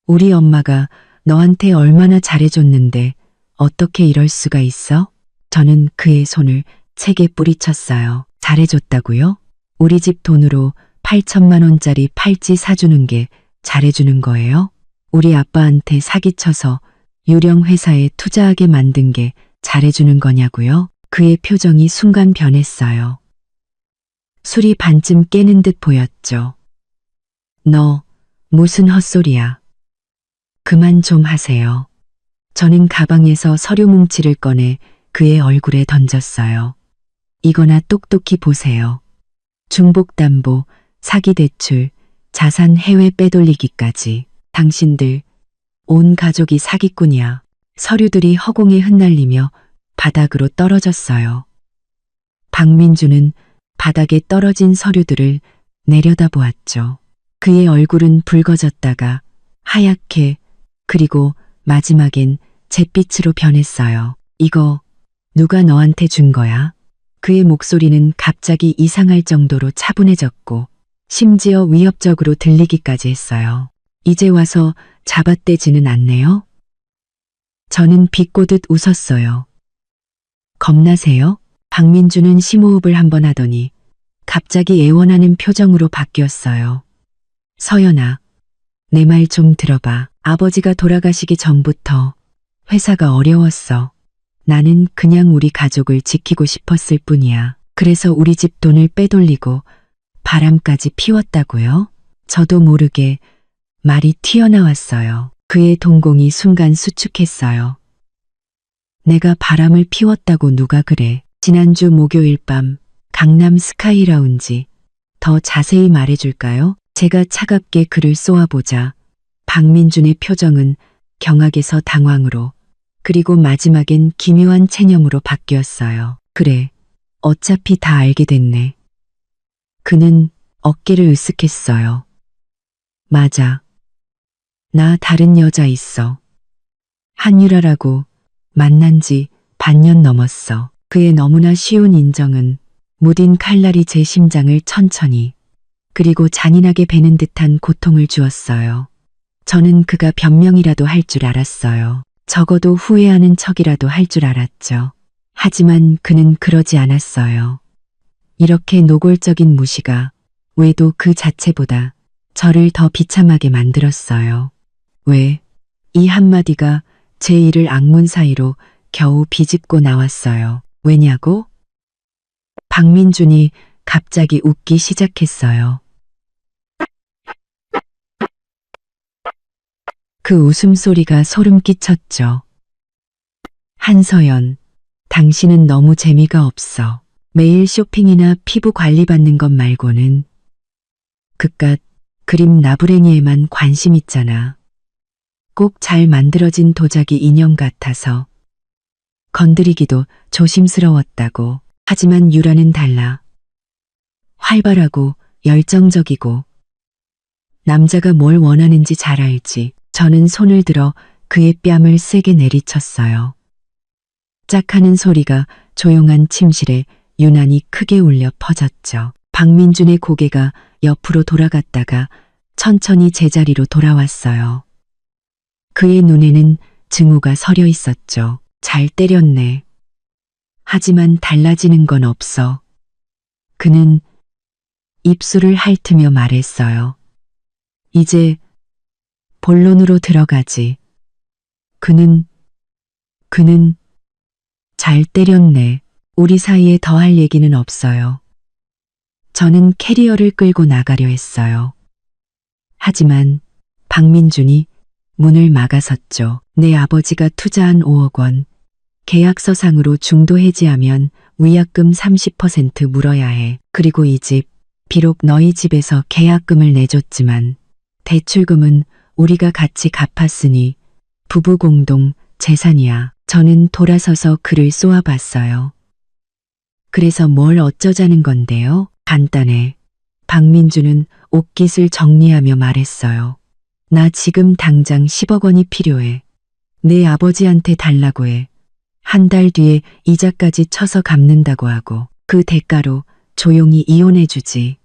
우리 엄마가 너한테 얼마나 잘해줬는데 어떻게 이럴 수가 있어? 저는 그의 손을 책에 뿌리쳤어요. 잘해줬다고요? 우리 집 돈으로 8천만 원짜리 팔찌 사주는 게 잘해주는 거예요? 우리 아빠한테 사기쳐서 유령 회사에 투자하게 만든 게 잘해주는 거냐고요? 그의 표정이 순간 변했어요. 술이 반쯤 깨는 듯 보였죠. 너 무슨 헛소리야. 그만 좀 하세요. 저는 가방에서 서류 뭉치를 꺼내 그의 얼굴에 던졌어요. 이거나 똑똑히 보세요. 중복담보, 사기대출, 자산 해외 빼돌리기까지. 당신들 온 가족이 사기꾼이야. 서류들이 허공에 흩날리며 바닥으로 떨어졌어요. 박민주는 바닥에 떨어진 서류들을 내려다보았죠. 그의 얼굴은 붉어졌다가 하얗게 그리고 마지막엔 잿빛으로 변했어요. 이거 누가 너한테 준 거야? 그의 목소리는 갑자기 이상할 정도로 차분해졌고 심지어 위협적으로 들리기까지 했어요. 이제 와서 잡아떼지는 않네요? 저는 비꼬듯 웃었어요. 겁나세요? 박민주는 심호흡을 한번 하더니 갑자기 애원하는 표정으로 바뀌었어요. 서연아, 내 말 좀 들어봐. 아버지가 돌아가시기 전부터 회사가 어려웠어. 나는 그냥 우리 가족을 지키고 싶었을 뿐이야. 그래서 우리 집 돈을 빼돌리고 바람까지 피웠다고요? 저도 모르게 말이 튀어나왔어요. 그의 동공이 순간 수축했어요. 내가 바람을 피웠다고 누가 그래? 지난주 목요일 밤 강남 스카이라운지. 더 자세히 말해줄까요? 제가 차갑게 그를 쏘아보자 박민준의 표정은 경악에서 당황으로 그리고 마지막엔 기묘한 체념으로 바뀌었어요. 그래, 어차피 다 알게 됐네. 그는 어깨를 으쓱했어요. 맞아. 나 다른 여자 있어. 한유라라고 만난 지 반년 넘었어. 그의 너무나 쉬운 인정은 무딘 칼날이 제 심장을 천천히 그리고 잔인하게 베는 듯한 고통을 주었어요. 저는 그가 변명이라도 할 줄 알았어요. 적어도 후회하는 척이라도 할 줄 알았죠. 하지만 그는 그러지 않았어요. 이렇게 노골적인 무시가 외도 그 자체보다 저를 더 비참하게 만들었어요. 왜? 이 한마디가 제 이를 악문 사이로 겨우 비집고 나왔어요. 왜냐고? 박민준이 갑자기 웃기 시작했어요. 그 웃음소리가 소름 끼쳤죠. 한서연, 당신은 너무 재미가 없어. 매일 쇼핑이나 피부 관리 받는 것 말고는 그깟 그림 나부랭이에만 관심 있잖아. 꼭 잘 만들어진 도자기 인형 같아서 건드리기도 조심스러웠다고. 하지만 유라는 달라. 활발하고 열정적이고 남자가 뭘 원하는지 잘 알지. 저는 손을 들어 그의 뺨을 세게 내리쳤어요. 짝하는 소리가 조용한 침실에 유난히 크게 울려 퍼졌죠. 박민준의 고개가 옆으로 돌아갔다가 천천히 제자리로 돌아왔어요. 그의 눈에는 증오가 서려 있었죠. 잘 때렸네. 하지만 달라지는 건 없어. 그는 입술을 핥으며 말했어요. 이제 본론으로 들어가지. 그는 잘 때렸네. 우리 사이에 더 할 얘기는 없어요. 저는 캐리어를 끌고 나가려 했어요. 하지만 박민준이 문을 막아섰죠. 내 아버지가 투자한 5억 원, 계약서상으로 중도 해지하면 위약금 30% 물어야 해. 그리고 이 집, 비록 너희 집에서 계약금을 내줬지만 대출금은 우리가 같이 갚았으니 부부 공동 재산이야. 저는 돌아서서 그를 쏘아봤어요. 그래서 뭘 어쩌자는 건데요? 간단해. 박민주는 옷깃을 정리하며 말했어요. 나 지금 당장 10억 원이 필요해. 내 아버지한테 달라고 해. 한 달 뒤에 이자까지 쳐서 갚는다고 하고 그 대가로 조용히 이혼해주지.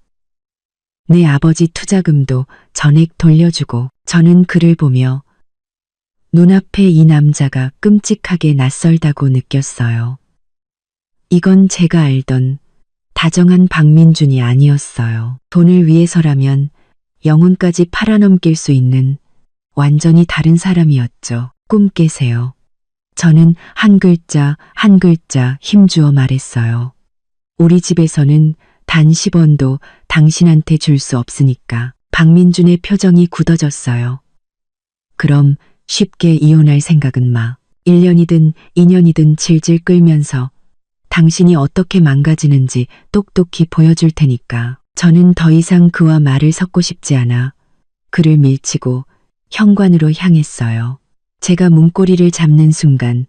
내 아버지 투자금도 전액 돌려주고 저는 그를 보며 눈앞에 이 남자가 끔찍하게 낯설다고 느꼈어요. 이건 제가 알던 다정한 박민준이 아니었어요. 돈을 위해서라면 영혼까지 팔아넘길 수 있는 완전히 다른 사람이었죠. 꿈 깨세요. 저는 한 글자 한 글자 힘주어 말했어요. 우리 집에서는 단 10원도 당신한테 줄 수 없으니까. 박민준의 표정이 굳어졌어요. 그럼 쉽게 이혼할 생각은 마. 1년이든 2년이든 질질 끌면서 당신이 어떻게 망가지는지 똑똑히 보여줄 테니까. 저는 더 이상 그와 말을 섞고 싶지 않아 그를 밀치고 현관으로 향했어요. 제가 문고리를 잡는 순간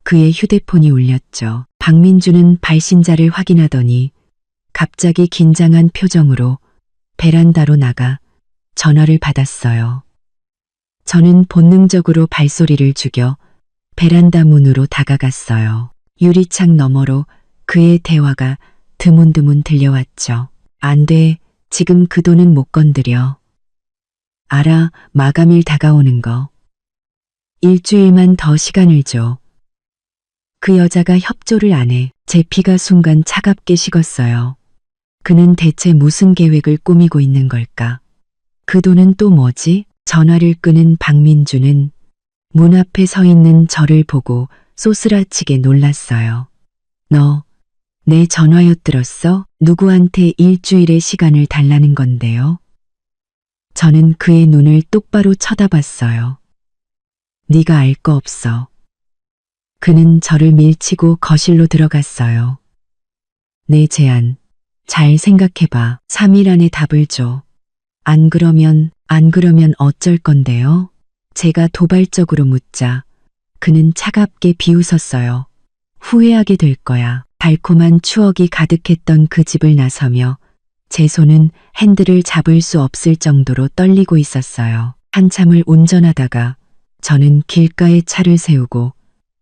그의 휴대폰이 울렸죠. 박민준은 발신자를 확인하더니 갑자기 긴장한 표정으로 베란다로 나가 전화를 받았어요. 저는 본능적으로 발소리를 죽여 베란다 문으로 다가갔어요. 유리창 너머로 그의 대화가 드문드문 들려왔죠. 안 돼, 지금 그 돈은 못 건드려. 알아, 마감일 다가오는 거. 일주일만 더 시간을 줘. 그 여자가 협조를 안 해. 제 피가 순간 차갑게 식었어요. 그는 대체 무슨 계획을 꾸미고 있는 걸까? 그 돈은 또 뭐지? 전화를 끄는 박민주는 문 앞에 서 있는 저를 보고 쏘스라치게 놀랐어요. 너, 내 전화 엿들었어? 누구한테 일주일의 시간을 달라는 건데요? 저는 그의 눈을 똑바로 쳐다봤어요. 네가 알 거 없어. 그는 저를 밀치고 거실로 들어갔어요. 내 제안, 잘 생각해봐. 3일 안에 답을 줘. 안 그러면 어쩔 건데요? 제가 도발적으로 묻자 그는 차갑게 비웃었어요. 후회하게 될 거야. 달콤한 추억이 가득했던 그 집을 나서며 제 손은 핸들을 잡을 수 없을 정도로 떨리고 있었어요. 한참을 운전하다가 저는 길가에 차를 세우고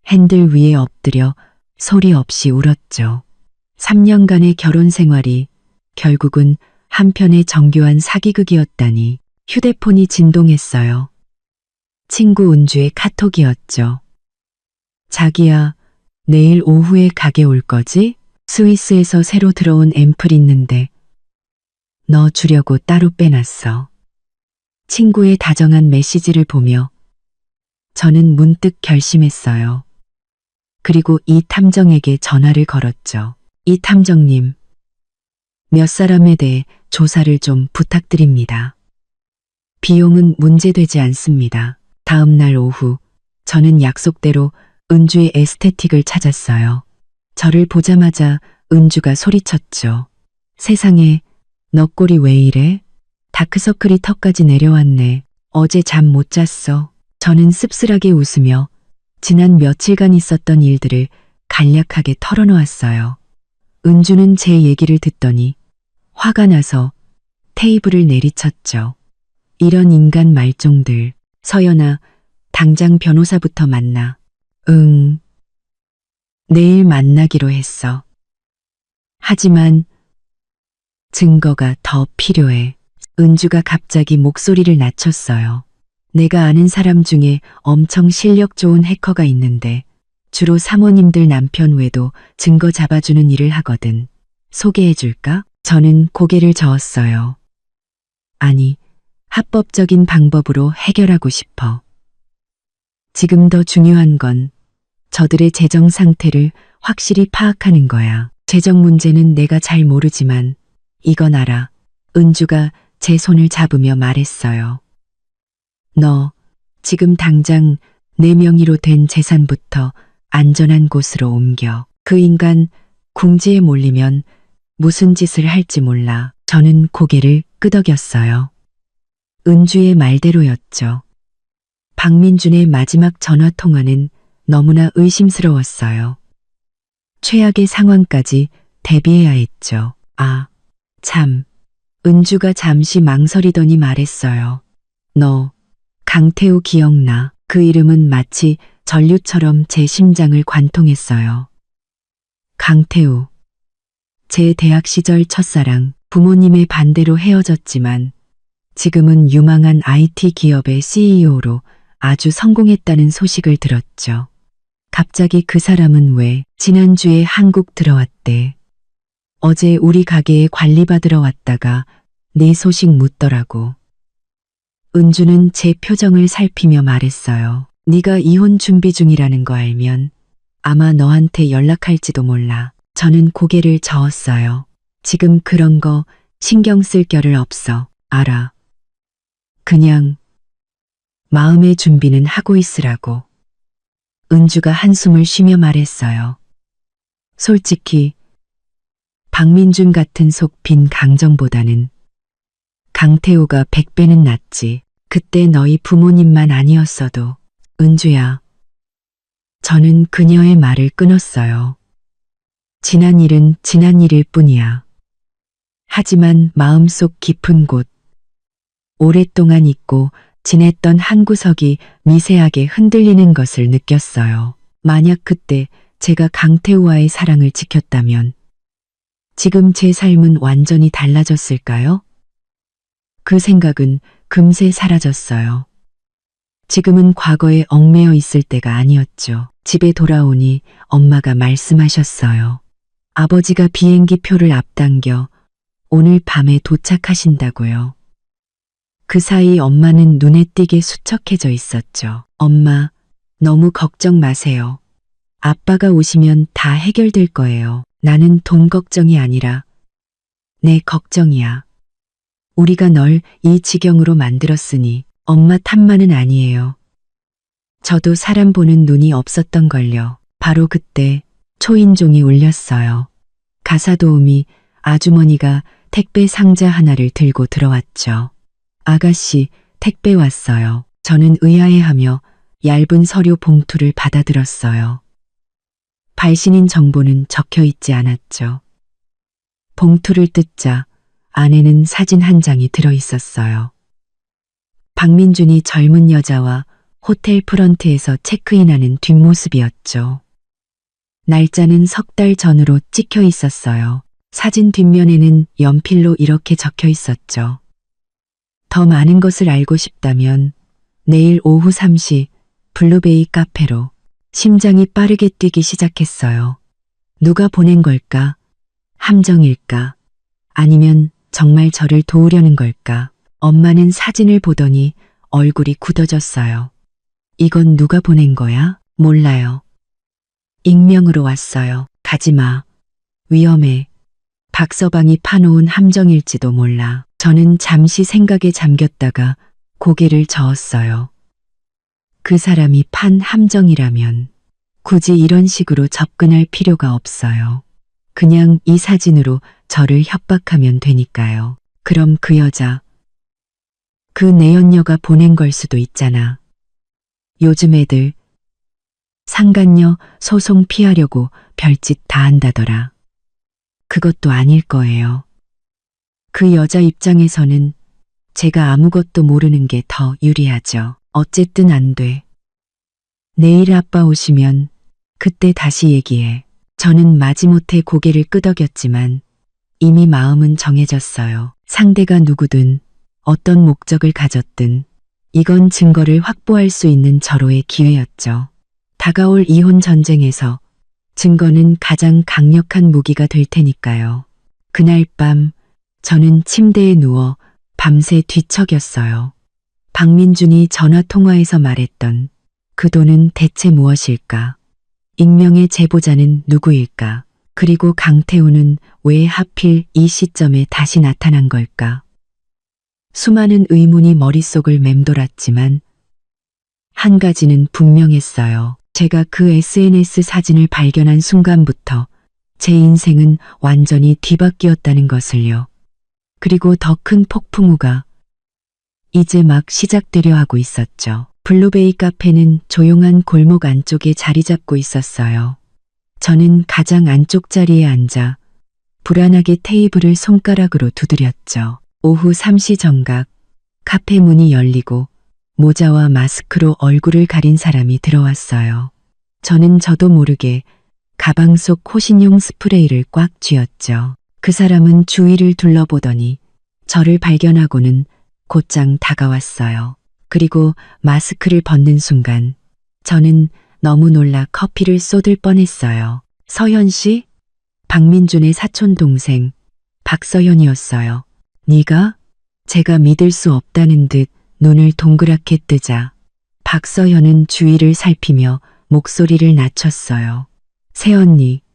핸들 위에 엎드려 소리 없이 울었죠. 3년간의 결혼 생활이 결국은 한편의 정교한 사기극이었다니. 휴대폰이 진동했어요. 친구 은주의 카톡이었죠. 자기야, 내일 오후에 가게 올 거지? 스위스에서 새로 들어온 앰플 있는데 너 주려고 따로 빼놨어. 친구의 다정한 메시지를 보며 저는 문득 결심했어요. 그리고 이 탐정에게 전화를 걸었죠. 이 탐정님, 몇 사람에 대해 조사를 좀 부탁드립니다. 비용은 문제되지 않습니다. 다음 날 오후 저는 약속대로 은주의 에스테틱을 찾았어요. 저를 보자마자 은주가 소리쳤죠. 세상에, 너 꼴이 왜 이래? 다크서클이 턱까지 내려왔네. 어제 잠 못 잤어. 저는 씁쓸하게 웃으며 지난 며칠간 있었던 일들을 간략하게 털어놓았어요. 은주는 제 얘기를 듣더니 화가 나서 테이블을 내리쳤죠. 이런 인간 말종들. 서연아, 당장 변호사부터 만나. 응. 내일 만나기로 했어. 하지만 증거가 더 필요해. 은주가 갑자기 목소리를 낮췄어요. 내가 아는 사람 중에 엄청 실력 좋은 해커가 있는데 주로 사모님들 남편 외도 증거 잡아주는 일을 하거든. 소개해줄까? 저는 고개를 저었어요. 아니, 합법적인 방법으로 해결하고 싶어. 지금 더 중요한 건 저들의 재정 상태를 확실히 파악하는 거야. 재정 문제는 내가 잘 모르지만 이건 알아. 은주가 제 손을 잡으며 말했어요. 너 지금 당장 내 명의로 된 재산부터 안전한 곳으로 옮겨. 그 인간 궁지에 몰리면 무슨 짓을 할지 몰라. 저는 고개를 끄덕였어요. 은주의 말대로였죠. 박민준의 마지막 전화 통화는 너무나 의심스러웠어요. 최악의 상황까지 대비해야 했죠. 아, 참. 은주가 잠시 망설이더니 말했어요. 너, 강태우 기억나? 그 이름은 마치 전류처럼 제 심장을 관통했어요. 강태우. 제 대학 시절 첫사랑, 부모님의 반대로 헤어졌지만 지금은 유망한 IT 기업의 CEO로 아주 성공했다는 소식을 들었죠. 갑자기 그 사람은 왜 지난주에 한국 들어왔대. 어제 우리 가게에 관리받으러 왔다가 내 소식 묻더라고. 은주는 제 표정을 살피며 말했어요. 네가 이혼 준비 중이라는 거 알면 아마 너한테 연락할지도 몰라. 저는 고개를 저었어요. 지금 그런 거 신경 쓸 겨를 없어. 알아. 그냥 마음의 준비는 하고 있으라고. 은주가 한숨을 쉬며 말했어요. 솔직히 박민준 같은 속 빈 강정보다는 강태우가 100배는 낫지. 그때 너희 부모님만 아니었어도. 은주야. 저는 그녀의 말을 끊었어요. 지난 일은 지난 일일 뿐이야. 하지만 마음속 깊은 곳, 오랫동안 잊고 지냈던 한 구석이 미세하게 흔들리는 것을 느꼈어요. 만약 그때 제가 강태우와의 사랑을 지켰다면 지금 제 삶은 완전히 달라졌을까요? 그 생각은 금세 사라졌어요. 지금은 과거에 얽매여 있을 때가 아니었죠. 집에 돌아오니 엄마가 말씀하셨어요. 아버지가 비행기 표를 앞당겨 오늘 밤에 도착하신다고요. 그 사이 엄마는 눈에 띄게 수척해져 있었죠. 엄마, 너무 걱정 마세요. 아빠가 오시면 다 해결될 거예요. 나는 돈 걱정이 아니라 내 걱정이야. 우리가 널 이 지경으로 만들었으니 엄마 탓만은 아니에요. 저도 사람 보는 눈이 없었던 걸요. 바로 그때 초인종이 울렸어요. 가사도우미 아주머니가 택배 상자 하나를 들고 들어왔죠. 아가씨, 택배 왔어요. 저는 의아해하며 얇은 서류 봉투를 받아들었어요. 발신인 정보는 적혀 있지 않았죠. 봉투를 뜯자 안에는 사진 한 장이 들어 있었어요. 박민준이 젊은 여자와 호텔 프런트에서 체크인하는 뒷모습이었죠. 날짜는 3달 전으로 찍혀 있었어요. 사진 뒷면에는 연필로 이렇게 적혀 있었죠. 더 많은 것을 알고 싶다면 내일 오후 3시 블루베이 카페로. 심장이 빠르게 뛰기 시작했어요. 누가 보낸 걸까? 함정일까? 아니면 정말 저를 도우려는 걸까? 엄마는 사진을 보더니 얼굴이 굳어졌어요. 이건 누가 보낸 거야? 몰라요. 익명으로 왔어요. 가지마. 위험해. 박서방이 파놓은 함정일지도 몰라. 저는 잠시 생각에 잠겼다가 고개를 저었어요. 그 사람이 판 함정이라면 굳이 이런 식으로 접근할 필요가 없어요. 그냥 이 사진으로 저를 협박하면 되니까요. 그럼 그 여자, 그 내연녀가 보낸 걸 수도 있잖아. 요즘 애들 상간녀 소송 피하려고 별짓 다 한다더라. 그것도 아닐 거예요. 그 여자 입장에서는 제가 아무것도 모르는 게 더 유리하죠. 어쨌든 안 돼. 내일 아빠 오시면 그때 다시 얘기해. 저는 마지못해 고개를 끄덕였지만 이미 마음은 정해졌어요. 상대가 누구든 어떤 목적을 가졌든 이건 증거를 확보할 수 있는 절호의 기회였죠. 다가올 이혼 전쟁에서 증거는 가장 강력한 무기가 될 테니까요. 그날 밤 저는 침대에 누워 밤새 뒤척였어요. 박민준이 전화통화에서 말했던 그 돈은 대체 무엇일까? 익명의 제보자는 누구일까? 그리고 강태우는 왜 하필 이 시점에 다시 나타난 걸까? 수많은 의문이 머릿속을 맴돌았지만 한 가지는 분명했어요. 제가 그 SNS 사진을 발견한 순간부터 제 인생은 완전히 뒤바뀌었다는 것을요. 그리고 더 큰 폭풍우가 이제 막 시작되려 하고 있었죠. 블루베이 카페는 조용한 골목 안쪽에 자리 잡고 있었어요. 저는 가장 안쪽 자리에 앉아 불안하게 테이블을 손가락으로 두드렸죠. 오후 3시 정각 카페 문이 열리고 모자와 마스크로 얼굴을 가린 사람이 들어왔어요. 저는 저도 모르게 가방 속 호신용 스프레이를 꽉 쥐었죠. 그 사람은 주위를 둘러보더니 저를 발견하고는 곧장 다가왔어요. 그리고 마스크를 벗는 순간 저는 너무 놀라 커피를 쏟을 뻔했어요. 서현 씨? 박민준의 사촌 동생 박서현이었어요. 네가? 제가 믿을 수 없다는 듯 눈을 동그랗게 뜨자 박서현은 주위를 살피며 목소리를 낮췄어요. 새언니,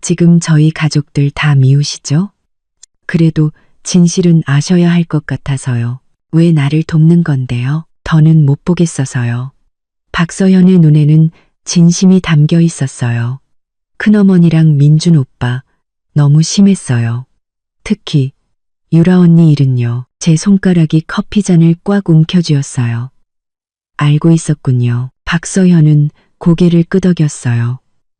지금 저희 가족들 다 미우시죠? 그래도 진실은 아셔야 할 것 같아서요. 왜 나를 돕는 건데요? 더는 못 보겠어서요. 박서현의 눈에는 진심이 담겨 있었어요. 큰어머니랑 민준 오빠 너무 심했어요. 특히 유라 언니 일은요. 제 손가락이 커피잔을 꽉 움켜쥐었어요. 알고 있었군요. 박서현은 고개를 끄덕였어요.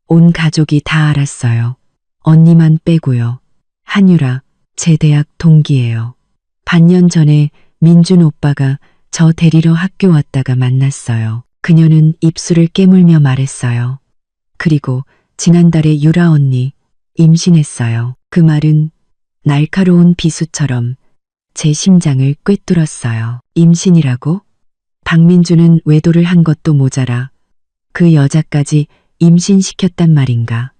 온 가족이 다 알았어요. 언니만 빼고요. 한유라, 제 대학 동기예요. 반년 전에 민준 오빠가 저 데리러 학교 왔다가 만났어요. 그녀는 입술을 깨물며 말했어요. 그리고 지난달에 유라 언니 임신했어요. 그 말은 날카로운 비수처럼 제 심장을 꿰뚫었어요. 임신이라고? 박민주는 외도를 한 것도 모자라 그 여자까지 임신시켰단 말인가.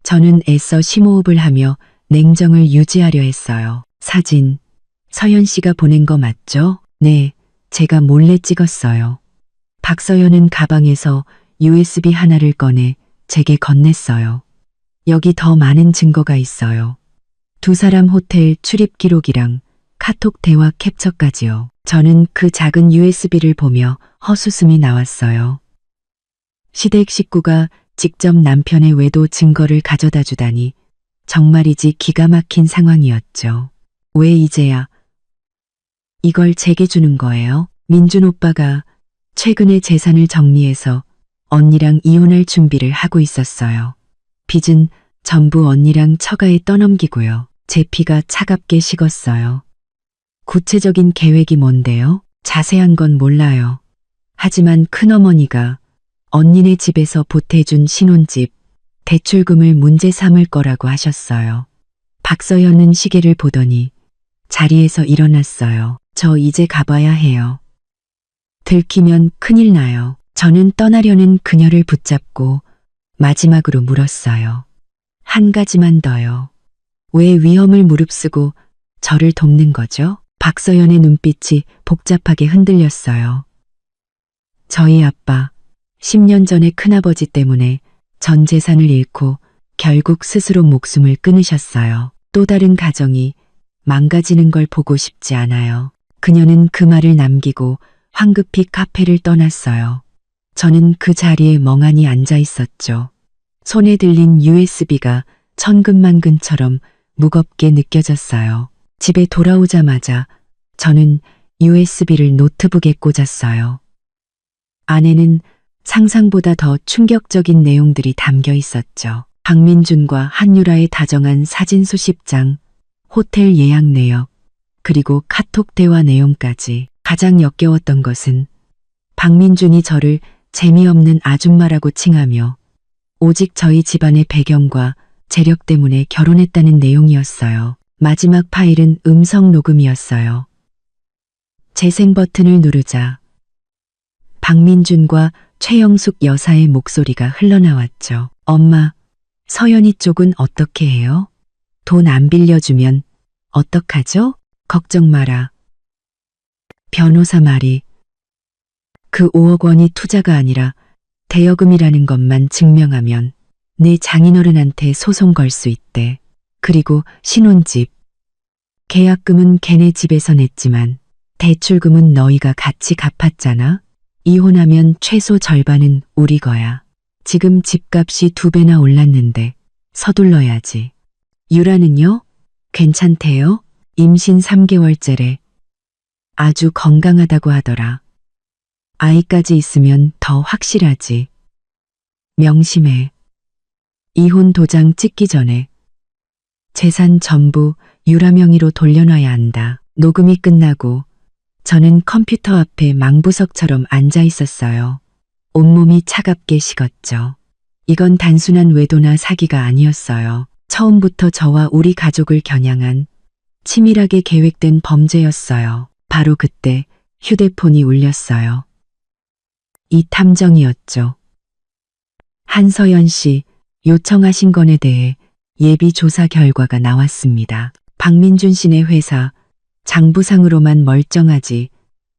저는 애써 심호흡을 하며 냉정을 유지하려 했어요. 사진, 서현 씨가 보낸 거 맞죠? 네, 제가 몰래 찍었어요. 박서연은 가방에서 USB 하나를 꺼내 제게 건넸어요. 여기 더 많은 증거가 있어요. 두 사람 호텔 출입 기록이랑 카톡 대화 캡처까지요. 저는 그 작은 USB를 보며 헛웃음이 나왔어요. 시댁 식구가 직접 남편의 외도 증거를 가져다 주다니 정말이지 기가 막힌 상황이었죠. 왜 이제야 이걸 제게 주는 거예요? 민준 오빠가 최근에 재산을 정리해서 언니랑 이혼할 준비를 하고 있었어요. 빚은 전부 언니랑 처가에 떠넘기고요. 제 피가 차갑게 식었어요. 구체적인 계획이 뭔데요? 자세한 건 몰라요. 하지만 큰어머니가 언니네 집에서 보태준 신혼집, 대출금을 문제 삼을 거라고 하셨어요. 박서연은 시계를 보더니 자리에서 일어났어요. 저 이제 가봐야 해요. 들키면 큰일 나요. 저는 떠나려는 그녀를 붙잡고 마지막으로 물었어요. 한 가지만 더요. 왜 위험을 무릅쓰고 저를 돕는 거죠? 박서연의 눈빛이 복잡하게 흔들렸어요. 저희 아빠 10년 전에 큰아버지 때문에 전 재산을 잃고 결국 스스로 목숨을 끊으셨어요. 또 다른 가정이 망가지는 걸 보고 싶지 않아요. 그녀는 그 말을 남기고 황급히 카페를 떠났어요. 저는 그 자리에 멍하니 앉아 있었죠. 손에 들린 USB가 천근만근처럼 무겁게 느껴졌어요. 집에 돌아오자마자 저는 USB를 노트북에 꽂았어요. 안에는 상상보다 더 충격적인 내용들이 담겨 있었죠. 박민준과 한유라의 다정한 사진 수십 장, 호텔 예약 내역, 그리고 카톡 대화 내용까지. 가장 역겨웠던 것은 박민준이 저를 재미없는 아줌마라고 칭하며 오직 저희 집안의 배경과 재력 때문에 결혼했다는 내용이었어요. 마지막 파일은 음성 녹음이었어요. 재생 버튼을 누르자 박민준과 최영숙 여사의 목소리가 흘러나왔죠. 엄마, 서연이 쪽은 어떻게 해요? 돈 안 빌려주면 어떡하죠? 걱정 마라. 변호사 말이 그 5억 원이 투자가 아니라 대여금이라는 것만 증명하면 내 장인어른한테 소송 걸 수 있대. 그리고 신혼집. 계약금은 걔네 집에서 냈지만 대출금은 너희가 같이 갚았잖아. 이혼하면 최소 절반은 우리 거야. 지금 집값이 2배나 올랐는데 서둘러야지. 유라는요? 괜찮대요? 임신 3개월째래. 아주 건강하다고 하더라. 아이까지 있으면 더 확실하지. 명심해. 이혼 도장 찍기 전에 재산 전부 유라 명의로 돌려놔야 한다. 녹음이 끝나고 저는 컴퓨터 앞에 망부석처럼 앉아 있었어요. 온몸이 차갑게 식었죠. 이건 단순한 외도나 사기가 아니었어요. 처음부터 저와 우리 가족을 겨냥한 치밀하게 계획된 범죄였어요. 바로 그때 휴대폰이 울렸어요. 이 탐정이었죠. 한서연 씨 요청하신 건에 대해 예비 조사 결과가 나왔습니다. 박민준 씨네 회사 장부상으로만 멀쩡하지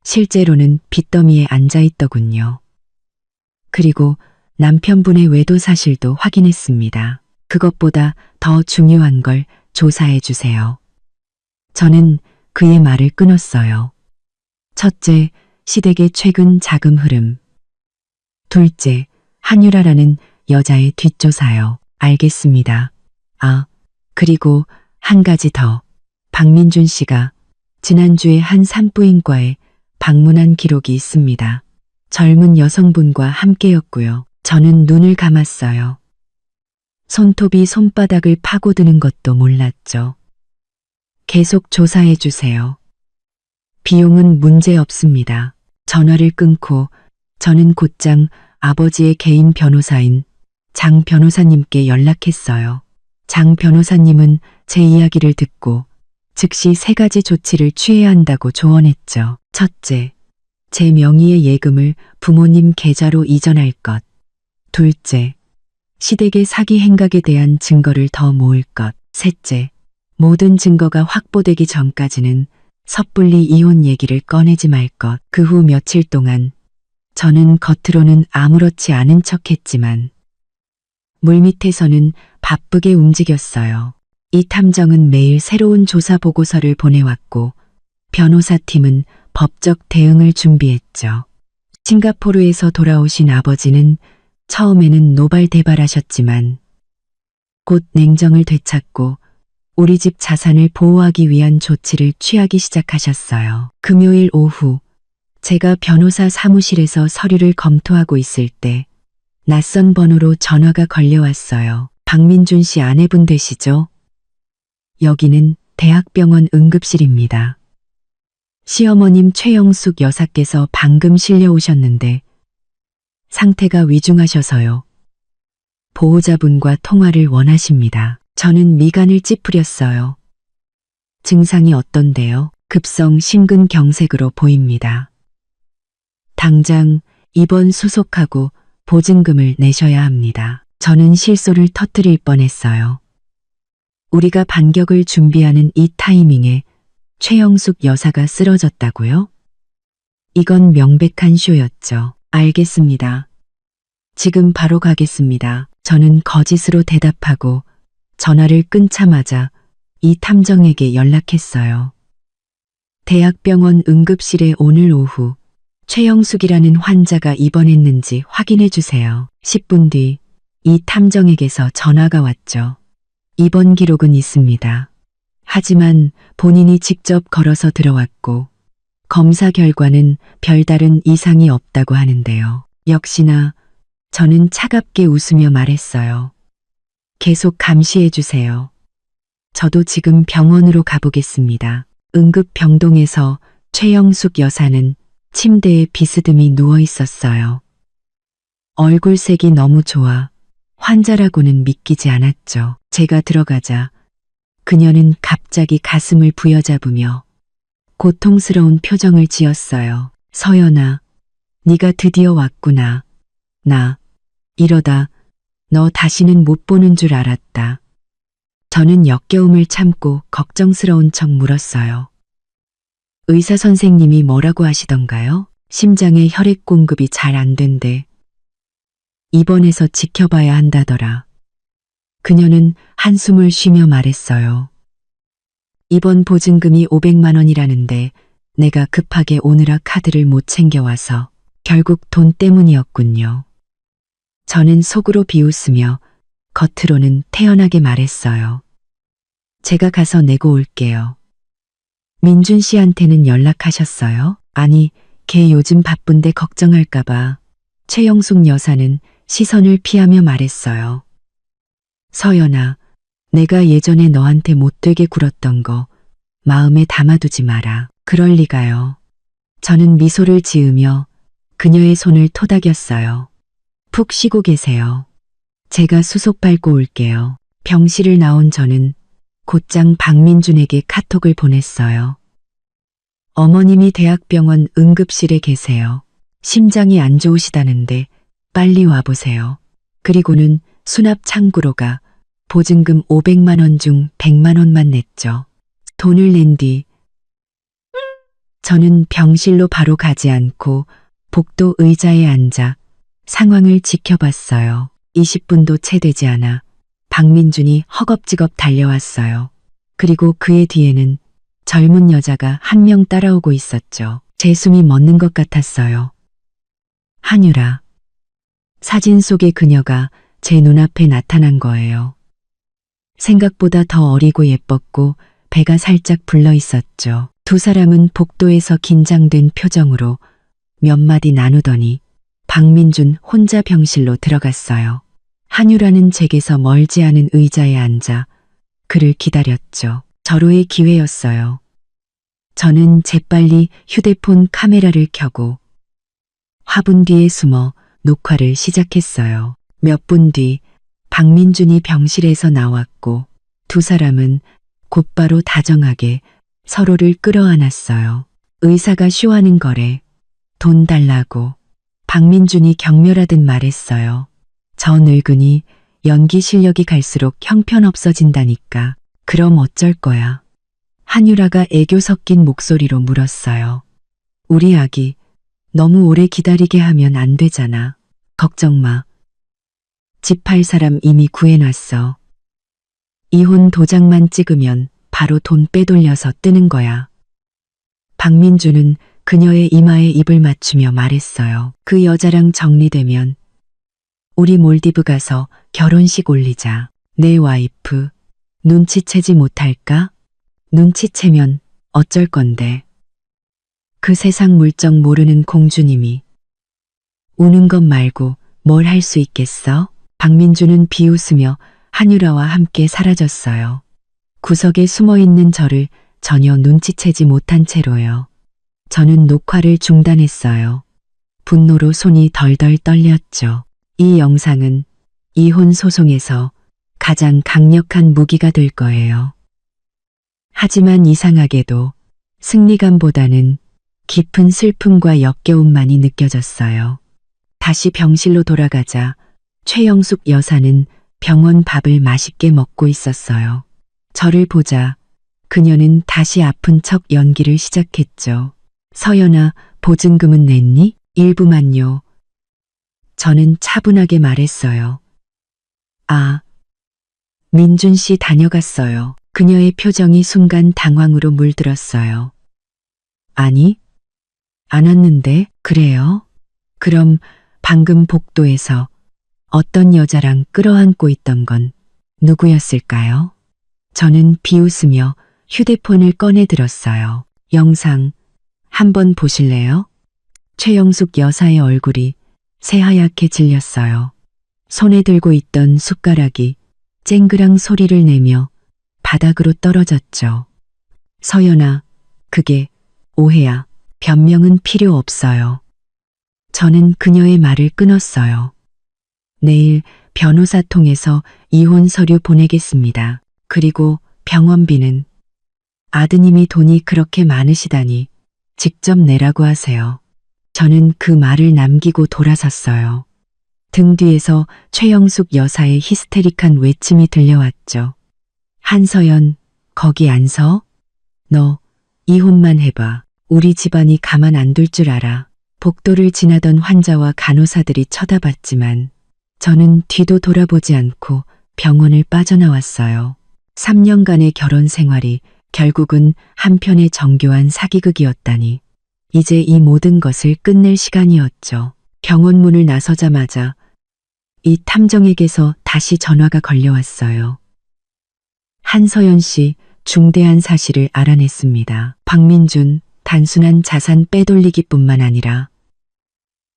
실제로는 빚더미에 앉아 있더군요. 그리고 남편분의 외도 사실도 확인했습니다. 그것보다 더 중요한 걸 조사해 주세요. 저는 그의 말을 끊었어요. 첫째, 시댁의 최근 자금 흐름. 둘째, 한유라라는 여자의 뒷조사요. 알겠습니다. 아, 그리고 한 가지 더. 박민준 씨가 지난주에 한 산부인과에 방문한 기록이 있습니다. 젊은 여성분과 함께였고요. 저는 눈을 감았어요. 손톱이 손바닥을 파고드는 것도 몰랐죠. 계속 조사해 주세요. 비용은 문제 없습니다. 전화를 끊고 저는 곧장 아버지의 개인 변호사인 장 변호사님께 연락했어요. 장 변호사님은 제 이야기를 듣고 즉시 3가지 조치를 취해야 한다고 조언했죠. 첫째, 제 명의의 예금을 부모님 계좌로 이전할 것. 둘째, 시댁의 사기 행각에 대한 증거를 더 모을 것. 셋째, 모든 증거가 확보되기 전까지는 섣불리 이혼 얘기를 꺼내지 말 것. 그 후 며칠 동안 저는 겉으로는 아무렇지 않은 척했지만 물밑에서는 바쁘게 움직였어요. 이 탐정은 매일 새로운 조사 보고서를 보내왔고 변호사팀은 법적 대응을 준비했죠. 싱가포르에서 돌아오신 아버지는 처음에는 노발대발하셨지만 곧 냉정을 되찾고 우리 집 자산을 보호하기 위한 조치를 취하기 시작하셨어요. 금요일 오후 제가 변호사 사무실에서 서류를 검토하고 있을 때 낯선 번호로 전화가 걸려왔어요. 박민준 씨 아내분 되시죠? 여기는 대학병원 응급실입니다. 시어머님 최영숙 여사께서 방금 실려오셨는데 상태가 위중하셔서요. 보호자분과 통화를 원하십니다. 저는 미간을 찌푸렸어요. 증상이 어떤데요? 급성 심근경색으로 보입니다. 당장 입원 수속하고 보증금을 내셔야 합니다. 저는 실소를 터뜨릴 뻔했어요. 우리가 반격을 준비하는 이 타이밍에 최영숙 여사가 쓰러졌다고요? 이건 명백한 쇼였죠. 알겠습니다. 지금 바로 가겠습니다. 저는 거짓으로 대답하고 전화를 끊자마자 이 탐정에게 연락했어요. 대학병원 응급실에 오늘 오후 최영숙이라는 환자가 입원했는지 확인해 주세요. 10분 뒤 이 탐정에게서 전화가 왔죠. 입원 기록은 있습니다. 하지만 본인이 직접 걸어서 들어왔고 검사 결과는 별다른 이상이 없다고 하는데요. 역시나 저는 차갑게 웃으며 말했어요. 계속 감시해 주세요. 저도 지금 병원으로 가보겠습니다. 응급병동에서 최영숙 여사는 침대에 비스듬히 누워 있었어요. 얼굴색이 너무 좋아 환자라고는 믿기지 않았죠. 제가 들어가자 그녀는 갑자기 가슴을 부여잡으며 고통스러운 표정을 지었어요. 서연아, 네가 드디어 왔구나. 나 이러다 너 다시는 못 보는 줄 알았다. 저는 역겨움을 참고 걱정스러운 척 물었어요. 의사 선생님이 뭐라고 하시던가요? 심장에 혈액 공급이 잘 안 된대. 입원해서 지켜봐야 한다더라. 그녀는 한숨을 쉬며 말했어요. 입원 보증금이 500만 원이라는데 내가 급하게 오느라 카드를 못 챙겨와서 결국 돈 때문이었군요. 저는 속으로 비웃으며 겉으로는 태연하게 말했어요. 제가 가서 내고 올게요. 민준 씨한테는 연락하셨어요? 아니, 걔 요즘 바쁜데 걱정할까봐. 최영숙 여사는 시선을 피하며 말했어요. 서연아, 내가 예전에 너한테 못되게 굴었던 거 마음에 담아두지 마라. 그럴 리가요. 저는 미소를 지으며 그녀의 손을 토닥였어요. 푹 쉬고 계세요. 제가 수속 밟고 올게요. 병실을 나온 저는 곧장 박민준에게 카톡을 보냈어요. 어머님이 대학병원 응급실에 계세요. 심장이 안 좋으시다는데 빨리 와보세요. 그리고는 수납 창구로 가 보증금 500만 원 중 100만 원만 냈죠. 돈을 낸 뒤 저는 병실로 바로 가지 않고 복도 의자에 앉아 상황을 지켜봤어요. 20분도 채 되지 않아 박민준이 허겁지겁 달려왔어요. 그리고 그의 뒤에는 젊은 여자가 한 명 따라오고 있었죠. 제 숨이 멎는 것 같았어요. 한유라. 사진 속의 그녀가 제 눈앞에 나타난 거예요. 생각보다 더 어리고 예뻤고 배가 살짝 불러 있었죠. 두 사람은 복도에서 긴장된 표정으로 몇 마디 나누더니 박민준 혼자 병실로 들어갔어요. 한유라는 제게서 멀지 않은 의자에 앉아 그를 기다렸죠. 절호의 기회였어요. 저는 재빨리 휴대폰 카메라를 켜고 화분 뒤에 숨어 녹화를 시작했어요. 몇 분 뒤 박민준이 병실에서 나왔고 두 사람은 곧바로 다정하게 서로를 끌어안았어요. 의사가 쇼하는 거래. 돈 달라고. 박민준이 격렬하듯 말했어요. 저 늙은이 연기 실력이 갈수록 형편없어진다니까. 그럼 어쩔 거야. 한유라가 애교 섞인 목소리로 물었어요. 우리 아기 너무 오래 기다리게 하면 안 되잖아. 걱정 마. 집 팔 사람 이미 구해놨어. 이혼 도장만 찍으면 바로 돈 빼돌려서 뜨는 거야. 박민주는 그녀의 이마에 입을 맞추며 말했어요. 그 여자랑 정리되면 우리 몰디브 가서 결혼식 올리자. 내 와이프 눈치채지 못할까? 눈치채면 어쩔 건데. 그 세상 물정 모르는 공주님이 우는 것 말고 뭘 할 수 있겠어? 박민주는 비웃으며 한유라와 함께 사라졌어요. 구석에 숨어있는 저를 전혀 눈치채지 못한 채로요. 저는 녹화를 중단했어요. 분노로 손이 덜덜 떨렸죠. 이 영상은 이혼 소송에서 가장 강력한 무기가 될 거예요. 하지만 이상하게도 승리감보다는 깊은 슬픔과 역겨움만이 느껴졌어요. 다시 병실로 돌아가자 최영숙 여사는 병원 밥을 맛있게 먹고 있었어요. 저를 보자 그녀는 다시 아픈 척 연기를 시작했죠. 서연아, 보증금은 냈니? 일부만요. 저는 차분하게 말했어요. 아, 민준 씨 다녀갔어요. 그녀의 표정이 순간 당황으로 물들었어요. 아니, 안 왔는데. 그래요? 그럼 방금 복도에서 어떤 여자랑 끌어안고 있던 건 누구였을까요? 저는 비웃으며 휴대폰을 꺼내 들었어요. 영상 한번 보실래요? 최영숙 여사의 얼굴이 새하얗게 질렸어요. 손에 들고 있던 숟가락이 쨍그랑 소리를 내며 바닥으로 떨어졌죠. 서연아, 그게 오해야. 변명은 필요 없어요. 저는 그녀의 말을 끊었어요. 내일 변호사 통해서 이혼 서류 보내겠습니다. 그리고 병원비는 아드님이 돈이 그렇게 많으시다니 직접 내라고 하세요. 저는 그 말을 남기고 돌아섰어요. 등 뒤에서 최영숙 여사의 히스테릭한 외침이 들려왔죠. 한서연, 거기 안 서? 너 이혼만 해봐. 우리 집안이 가만 안 둘 줄 알아. 복도를 지나던 환자와 간호사들이 쳐다봤지만 저는 뒤도 돌아보지 않고 병원을 빠져나왔어요. 3년간의 결혼 생활이 결국은 한편의 정교한 사기극이었다니. 이제 이 모든 것을 끝낼 시간이었죠. 병원 문을 나서자마자 이 탐정에게서 다시 전화가 걸려왔어요. 한서연 씨 중대한 사실을 알아냈습니다. 박민준 단순한 자산 빼돌리기뿐만 아니라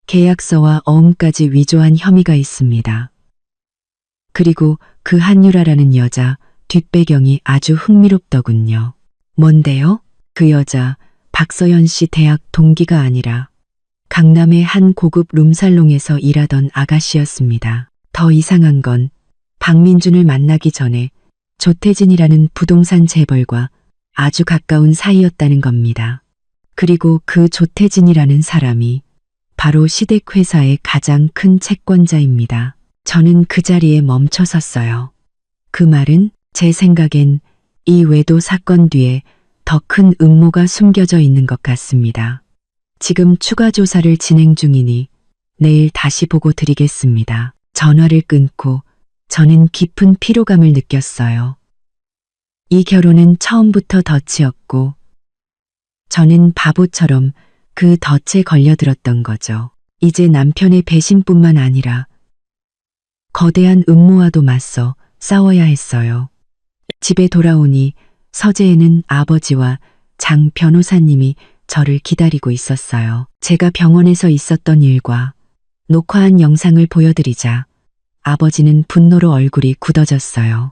계약서와 어음까지 위조한 혐의가 있습니다. 그리고 그 한유라라는 여자 뒷배경이 아주 흥미롭더군요. 뭔데요? 그 여자 박서연 씨 대학 동기가 아니라 강남의 한 고급 룸살롱에서 일하던 아가씨였습니다. 더 이상한 건 박민준을 만나기 전에 조태진이라는 부동산 재벌과 아주 가까운 사이였다는 겁니다. 그리고 그 조태진이라는 사람이 바로 시댁회사의 가장 큰 채권자입니다. 저는 그 자리에 멈춰 섰어요. 그 말은 제 생각엔 이 외도 사건 뒤에 더 큰 음모가 숨겨져 있는 것 같습니다. 지금 추가 조사를 진행 중이니 내일 다시 보고 드리겠습니다. 전화를 끊고 저는 깊은 피로감을 느꼈어요. 이 결혼은 처음부터 덫이었고 저는 바보처럼 그 덫에 걸려들었던 거죠. 이제 남편의 배신뿐만 아니라 거대한 음모와도 맞서 싸워야 했어요. 집에 돌아오니 서재에는 아버지와 장 변호사님이 저를 기다리고 있었어요. 제가 병원에서 있었던 일과 녹화한 영상을 보여드리자 아버지는 분노로 얼굴이 굳어졌어요.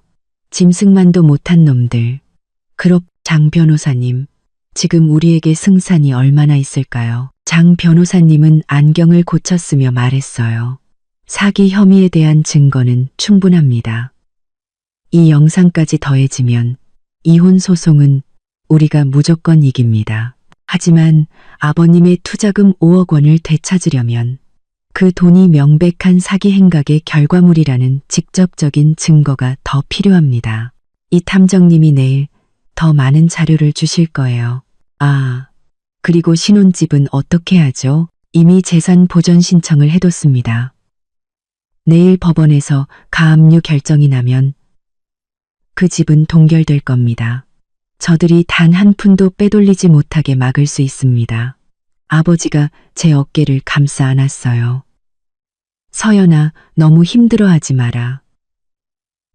짐승만도 못한 놈들. 그럼 장 변호사님, 지금 우리에게 승산이 얼마나 있을까요? 장 변호사님은 안경을 고쳤으며 말했어요. 사기 혐의에 대한 증거는 충분합니다. 이 영상까지 더해지면 이혼 소송은 우리가 무조건 이깁니다. 하지만 아버님의 투자금 5억 원을 되찾으려면 그 돈이 명백한 사기 행각의 결과물이라는 직접적인 증거가 더 필요합니다. 이 탐정님이 내일 더 많은 자료를 주실 거예요. 아, 그리고 신혼집은 어떻게 하죠? 이미 재산 보전 신청을 해뒀습니다. 내일 법원에서 가압류 결정이 나면 그 집은 동결될 겁니다. 저들이 단 한 푼도 빼돌리지 못하게 막을 수 있습니다. 아버지가 제 어깨를 감싸 안았어요. 서연아, 너무 힘들어하지 마라.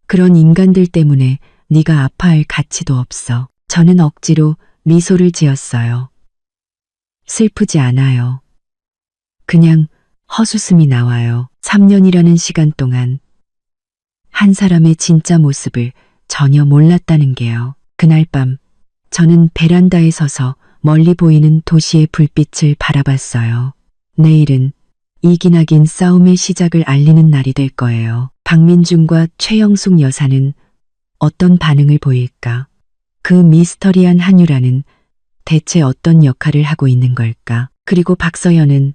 그런 인간들 때문에 네가 아파할 가치도 없어. 저는 억지로 미소를 지었어요. 슬프지 않아요. 그냥 헛웃음이 나와요. 3년이라는 시간 동안 한 사람의 진짜 모습을 전혀 몰랐다는 게요. 그날 밤 저는 베란다에 서서 멀리 보이는 도시의 불빛을 바라봤어요. 내일은 이기나긴 싸움의 시작을 알리는 날이 될 거예요. 박민준과 최영숙 여사는 어떤 반응을 보일까? 그 미스터리한 한유라는 대체 어떤 역할을 하고 있는 걸까? 그리고 박서연은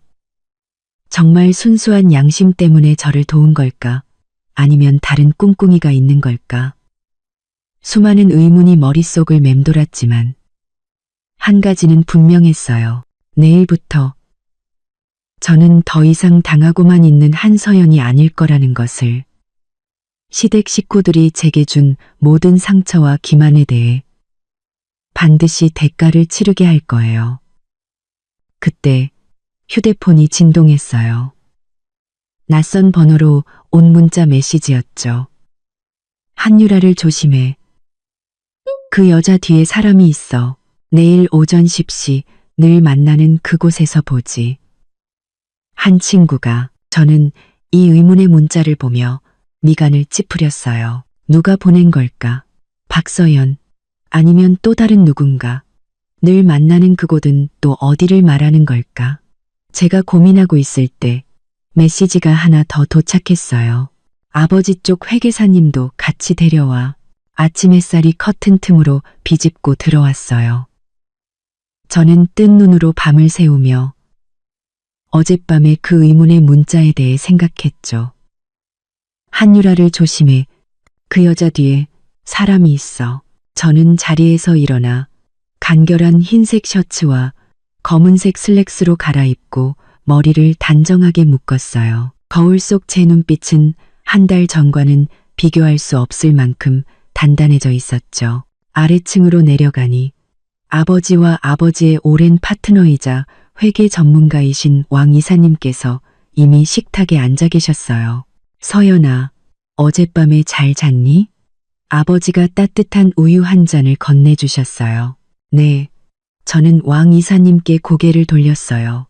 정말 순수한 양심 때문에 저를 도운 걸까? 아니면 다른 꿍꿍이가 있는 걸까? 수많은 의문이 머릿속을 맴돌았지만 한 가지는 분명했어요. 내일부터 저는 더 이상 당하고만 있는 한서연이 아닐 거라는 것을. 시댁 식구들이 제게 준 모든 상처와 기만에 대해 반드시 대가를 치르게 할 거예요. 그때 휴대폰이 진동했어요. 낯선 번호로 온 문자 메시지였죠. 한유라를 조심해. 그 여자 뒤에 사람이 있어. 내일 오전 10시 늘 만나는 그곳에서 보지. 한 친구가. 저는 이 의문의 문자를 보며 미간을 찌푸렸어요. 누가 보낸 걸까? 박서연. 아니면 또 다른 누군가. 늘 만나는 그곳은 또 어디를 말하는 걸까? 제가 고민하고 있을 때 메시지가 하나 더 도착했어요. 아버지 쪽 회계사님도 같이 데려와. 아침 햇살이 커튼 틈으로 비집고 들어왔어요. 저는 뜬 눈으로 밤을 새우며 어젯밤의 그 의문의 문자에 대해 생각했죠. 한유라를 조심해. 그 여자 뒤에 사람이 있어. 저는 자리에서 일어나 간결한 흰색 셔츠와 검은색 슬랙스로 갈아입고 머리를 단정하게 묶었어요. 거울 속 제 눈빛은 한 달 전과는 비교할 수 없을 만큼 단단해져 있었죠. 아래층으로 내려가니 아버지와 아버지의 오랜 파트너이자 회계 전문가이신 왕 이사님께서 이미 식탁에 앉아 계셨어요. 서연아, 어젯밤에 잘 잤니? 아버지가 따뜻한 우유 한 잔을 건네주셨어요. 네, 저는 왕 이사님께 고개를 돌렸어요.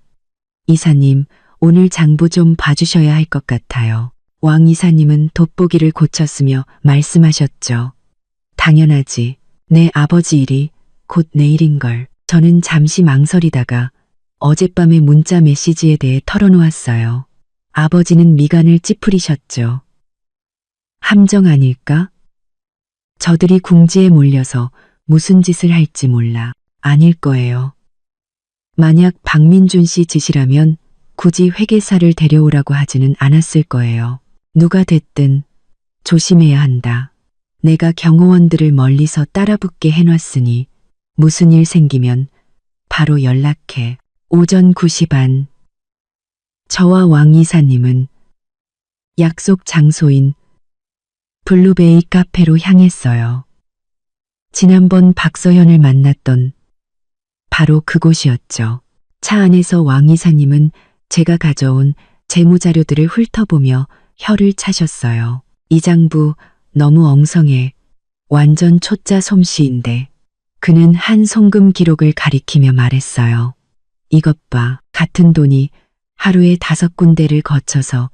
이사님, 오늘 장부 좀 봐주셔야 할 것 같아요. 왕 이사님은 돋보기를 고쳤으며 말씀하셨죠. 당연하지. 내 아버지 일이 곧 내일인걸. 저는 잠시 망설이다가 어젯밤의 문자 메시지에 대해 털어놓았어요. 아버지는 미간을 찌푸리셨죠. 함정 아닐까? 저들이 궁지에 몰려서 무슨 짓을 할지 몰라. 아닐 거예요. 만약 박민준 씨 짓이라면 굳이 회계사를 데려오라고 하지는 않았을 거예요. 누가 됐든 조심해야 한다. 내가 경호원들을 멀리서 따라붙게 해놨으니 무슨 일 생기면 바로 연락해. 오전 9시 반. 저와 왕 이사님은 약속 장소인 블루베이 카페로 향했어요. 지난번 박서현을 만났던 바로 그곳이었죠. 차 안에서 왕 이사님은 제가 가져온 재무자료들을 훑어보며 혀를 차셨어요. 이 장부 너무 엉성해. 완전 초짜 솜씨인데. 그는 한 송금 기록을 가리키며 말했어요. 이것 봐. 같은 돈이 하루에 5군데를 거쳐서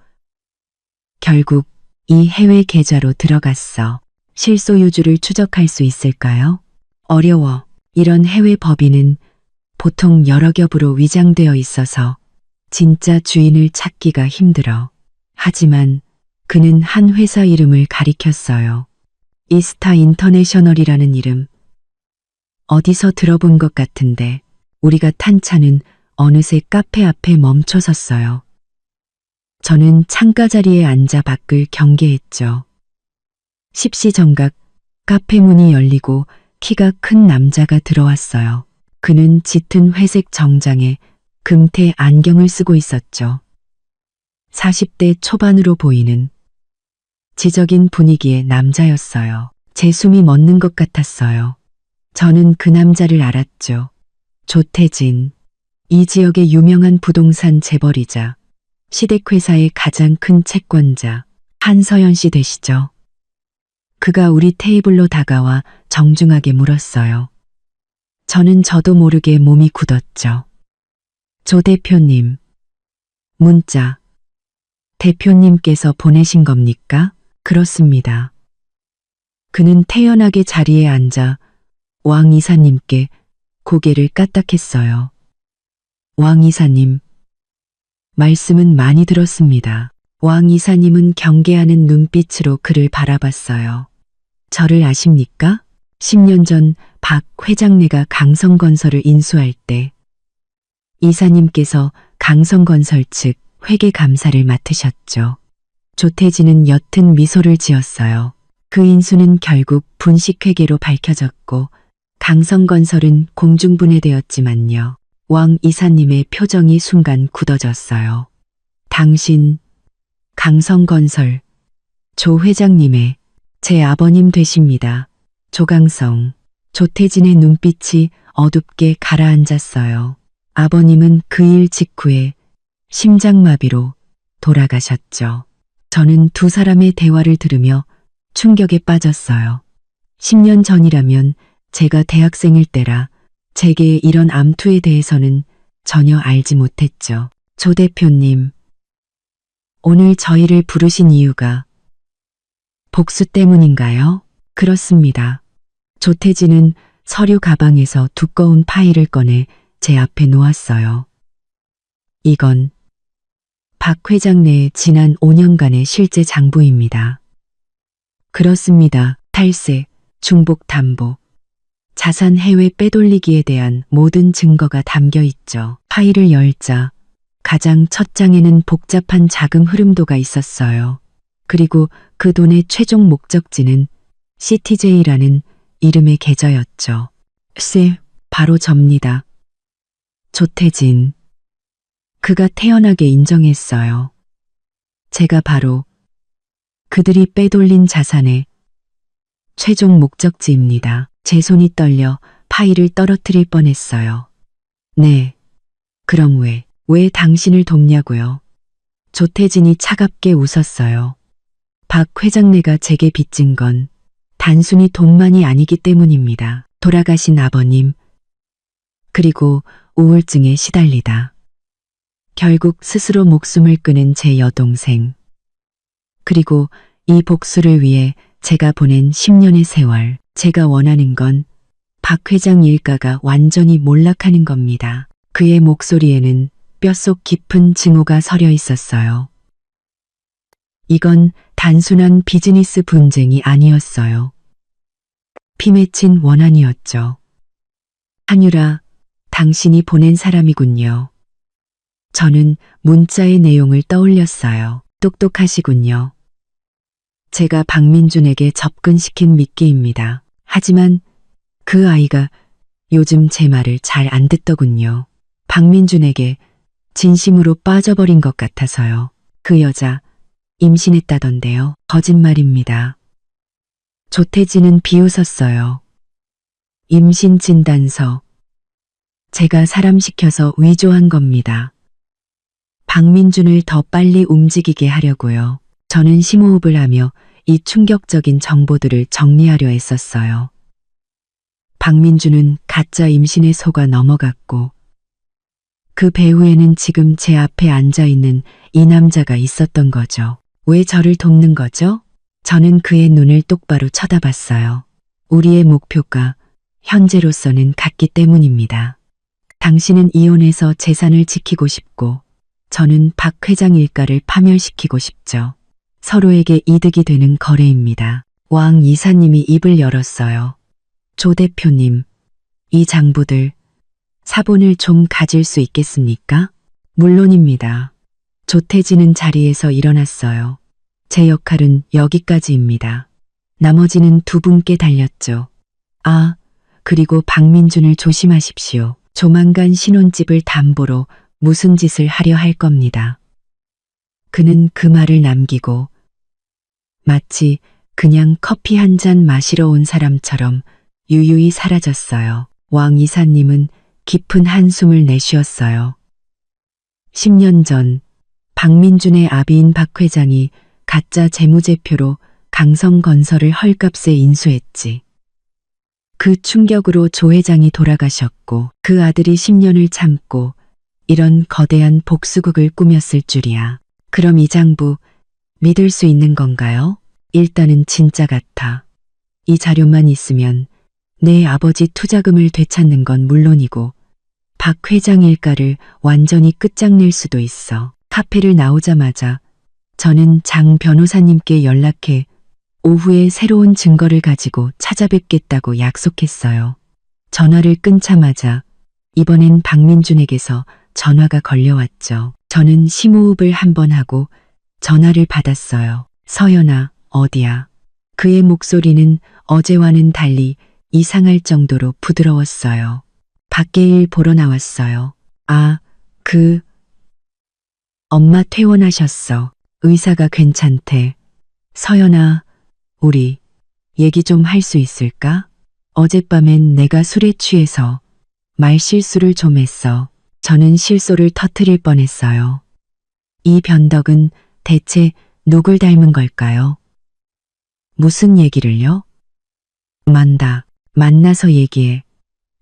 결국 이 해외 계좌로 들어갔어. 실소유주를 추적할 수 있을까요? 어려워. 이런 해외 법인은 보통 여러 겹으로 위장되어 있어서 진짜 주인을 찾기가 힘들어. 하지만 그는 한 회사 이름을 가리켰어요. 이스타 인터내셔널이라는 이름. 어디서 들어본 것 같은데 우리가 탄 차는 어느새 카페 앞에 멈춰 섰어요. 저는 창가 자리에 앉아 밖을 경계했죠. 십시정각 카페 문이 열리고 키가 큰 남자가 들어왔어요. 그는 짙은 회색 정장에 금태 안경을 쓰고 있었죠. 40대 초반으로 보이는 지적인 분위기의 남자였어요. 제 숨이 멎는 것 같았어요. 저는 그 남자를 알았죠. 조태진. 이 지역의 유명한 부동산 재벌이자 시댁회사의 가장 큰 채권자 한서연 씨 되시죠? 그가 우리 테이블로 다가와 정중하게 물었어요. 저는 저도 모르게 몸이 굳었죠. 조 대표님. 문자. 대표님께서 보내신 겁니까? 그렇습니다. 그는 태연하게 자리에 앉아 왕 이사님께 고개를 까딱했어요. 왕 이사님. 말씀은 많이 들었습니다. 왕 이사님은 경계하는 눈빛으로 그를 바라봤어요. 저를 아십니까? 10년 전 박 회장네가 강성건설을 인수할 때 이사님께서 강성건설 측 회계감사를 맡으셨죠. 조태진은 옅은 미소를 지었어요. 그 인수는 결국 분식회계로 밝혀졌고 강성건설은 공중분해되었지만요. 왕 이사님의 표정이 순간 굳어졌어요. 당신 강성건설 조 회장님의 제 아버님 되십니다. 조강성. 조태진의 눈빛이 어둡게 가라앉았어요. 아버님은 그 일 직후에 심장마비로 돌아가셨죠. 저는 두 사람의 대화를 들으며 충격에 빠졌어요. 10년 전이라면 제가 대학생일 때라 제게 이런 암투에 대해서는 전혀 알지 못했죠. 조 대표님, 오늘 저희를 부르신 이유가 복수 때문인가요? 그렇습니다. 조태진은 서류 가방에서 두꺼운 파일을 꺼내 제 앞에 놓았어요. 이건 박 회장네의 지난 5년간의 실제 장부입니다. 그렇습니다. 탈세, 중복 담보, 자산 해외 빼돌리기에 대한 모든 증거가 담겨 있죠. 파일을 열자 가장 첫 장에는 복잡한 자금 흐름도가 있었어요. 그리고 그 돈의 최종 목적지는 CTJ라는 이름의 계좌였죠. 바로 접니다. 조태진. 그가 태연하게 인정했어요. 제가 바로 그들이 빼돌린 자산의 최종 목적지입니다. 제 손이 떨려 파일을 떨어뜨릴 뻔했어요. 네. 그럼 왜 당신을 돕냐고요? 조태진이 차갑게 웃었어요. 박 회장네가 제게 빚진 건 단순히 돈만이 아니기 때문입니다. 돌아가신 아버님, 그리고 우울증에 시달리다 결국 스스로 목숨을 끊은 제 여동생, 그리고 이 복수를 위해 제가 보낸 10년의 세월. 제가 원하는 건 박 회장 일가가 완전히 몰락하는 겁니다. 그의 목소리에는 뼛속 깊은 증오가 서려 있었어요. 이건 단순한 비즈니스 분쟁이 아니었어요. 피 맺힌 원한이었죠. 한유라, 당신이 보낸 사람이군요. 저는 문자의 내용을 떠올렸어요. 똑똑하시군요. 제가 박민준에게 접근시킨 미끼입니다. 하지만 그 아이가 요즘 제 말을 잘 안 듣더군요. 박민준에게 진심으로 빠져버린 것 같아서요. 그 여자 임신했다던데요. 거짓말입니다. 조태진은 비웃었어요. 임신 진단서. 제가 사람 시켜서 위조한 겁니다. 박민준을 더 빨리 움직이게 하려고요. 저는 심호흡을 하며 이 충격적인 정보들을 정리하려 했었어요. 박민준은 가짜 임신에 속아 넘어갔고 그 배후에는 지금 제 앞에 앉아있는 이 남자가 있었던 거죠. 왜 저를 돕는 거죠? 저는 그의 눈을 똑바로 쳐다봤어요. 우리의 목표가 현재로서는 같기 때문입니다. 당신은 이혼해서 재산을 지키고 싶고 저는 박 회장 일가를 파멸시키고 싶죠. 서로에게 이득이 되는 거래입니다. 왕 이사님이 입을 열었어요. 조 대표님, 이 장부들 사본을 좀 가질 수 있겠습니까? 물론입니다. 조태진은 자리에서 일어났어요. 제 역할은 여기까지입니다. 나머지는 두 분께 달렸죠. 아, 그리고 박민준을 조심하십시오. 조만간 신혼집을 담보로 무슨 짓을 하려 할 겁니다. 그는 그 말을 남기고 마치 그냥 커피 한 잔 마시러 온 사람처럼 유유히 사라졌어요. 왕 이사님은 깊은 한숨을 내쉬었어요. 10년 전 박민준의 아비인 박 회장이 가짜 재무제표로 강성건설을 헐값에 인수했지. 그 충격으로 조 회장이 돌아가셨고 그 아들이 10년을 참고 이런 거대한 복수극을 꾸몄을 줄이야. 그럼 이 장부 믿을 수 있는 건가요? 일단은 진짜 같아. 이 자료만 있으면 내 아버지 투자금을 되찾는 건 물론이고 박 회장 일가를 완전히 끝장낼 수도 있어. 카페를 나오자마자 저는 장 변호사님께 연락해 오후에 새로운 증거를 가지고 찾아뵙겠다고 약속했어요. 전화를 끊자마자 이번엔 박민준에게서 전화가 걸려왔죠. 저는 심호흡을 한번 하고 전화를 받았어요. 서연아, 어디야? 그의 목소리는 어제와는 달리 이상할 정도로 부드러웠어요. 밖에 일 보러 나왔어요. 아, 엄마 퇴원하셨어. 의사가 괜찮대. 서연아, 우리 얘기 좀 할 수 있을까? 어젯밤엔 내가 술에 취해서 말실수를 좀 했어. 저는 실소를 터뜨릴 뻔했어요. 이 변덕은 대체 누굴 닮은 걸까요? 무슨 얘기를요? 만나서 얘기해.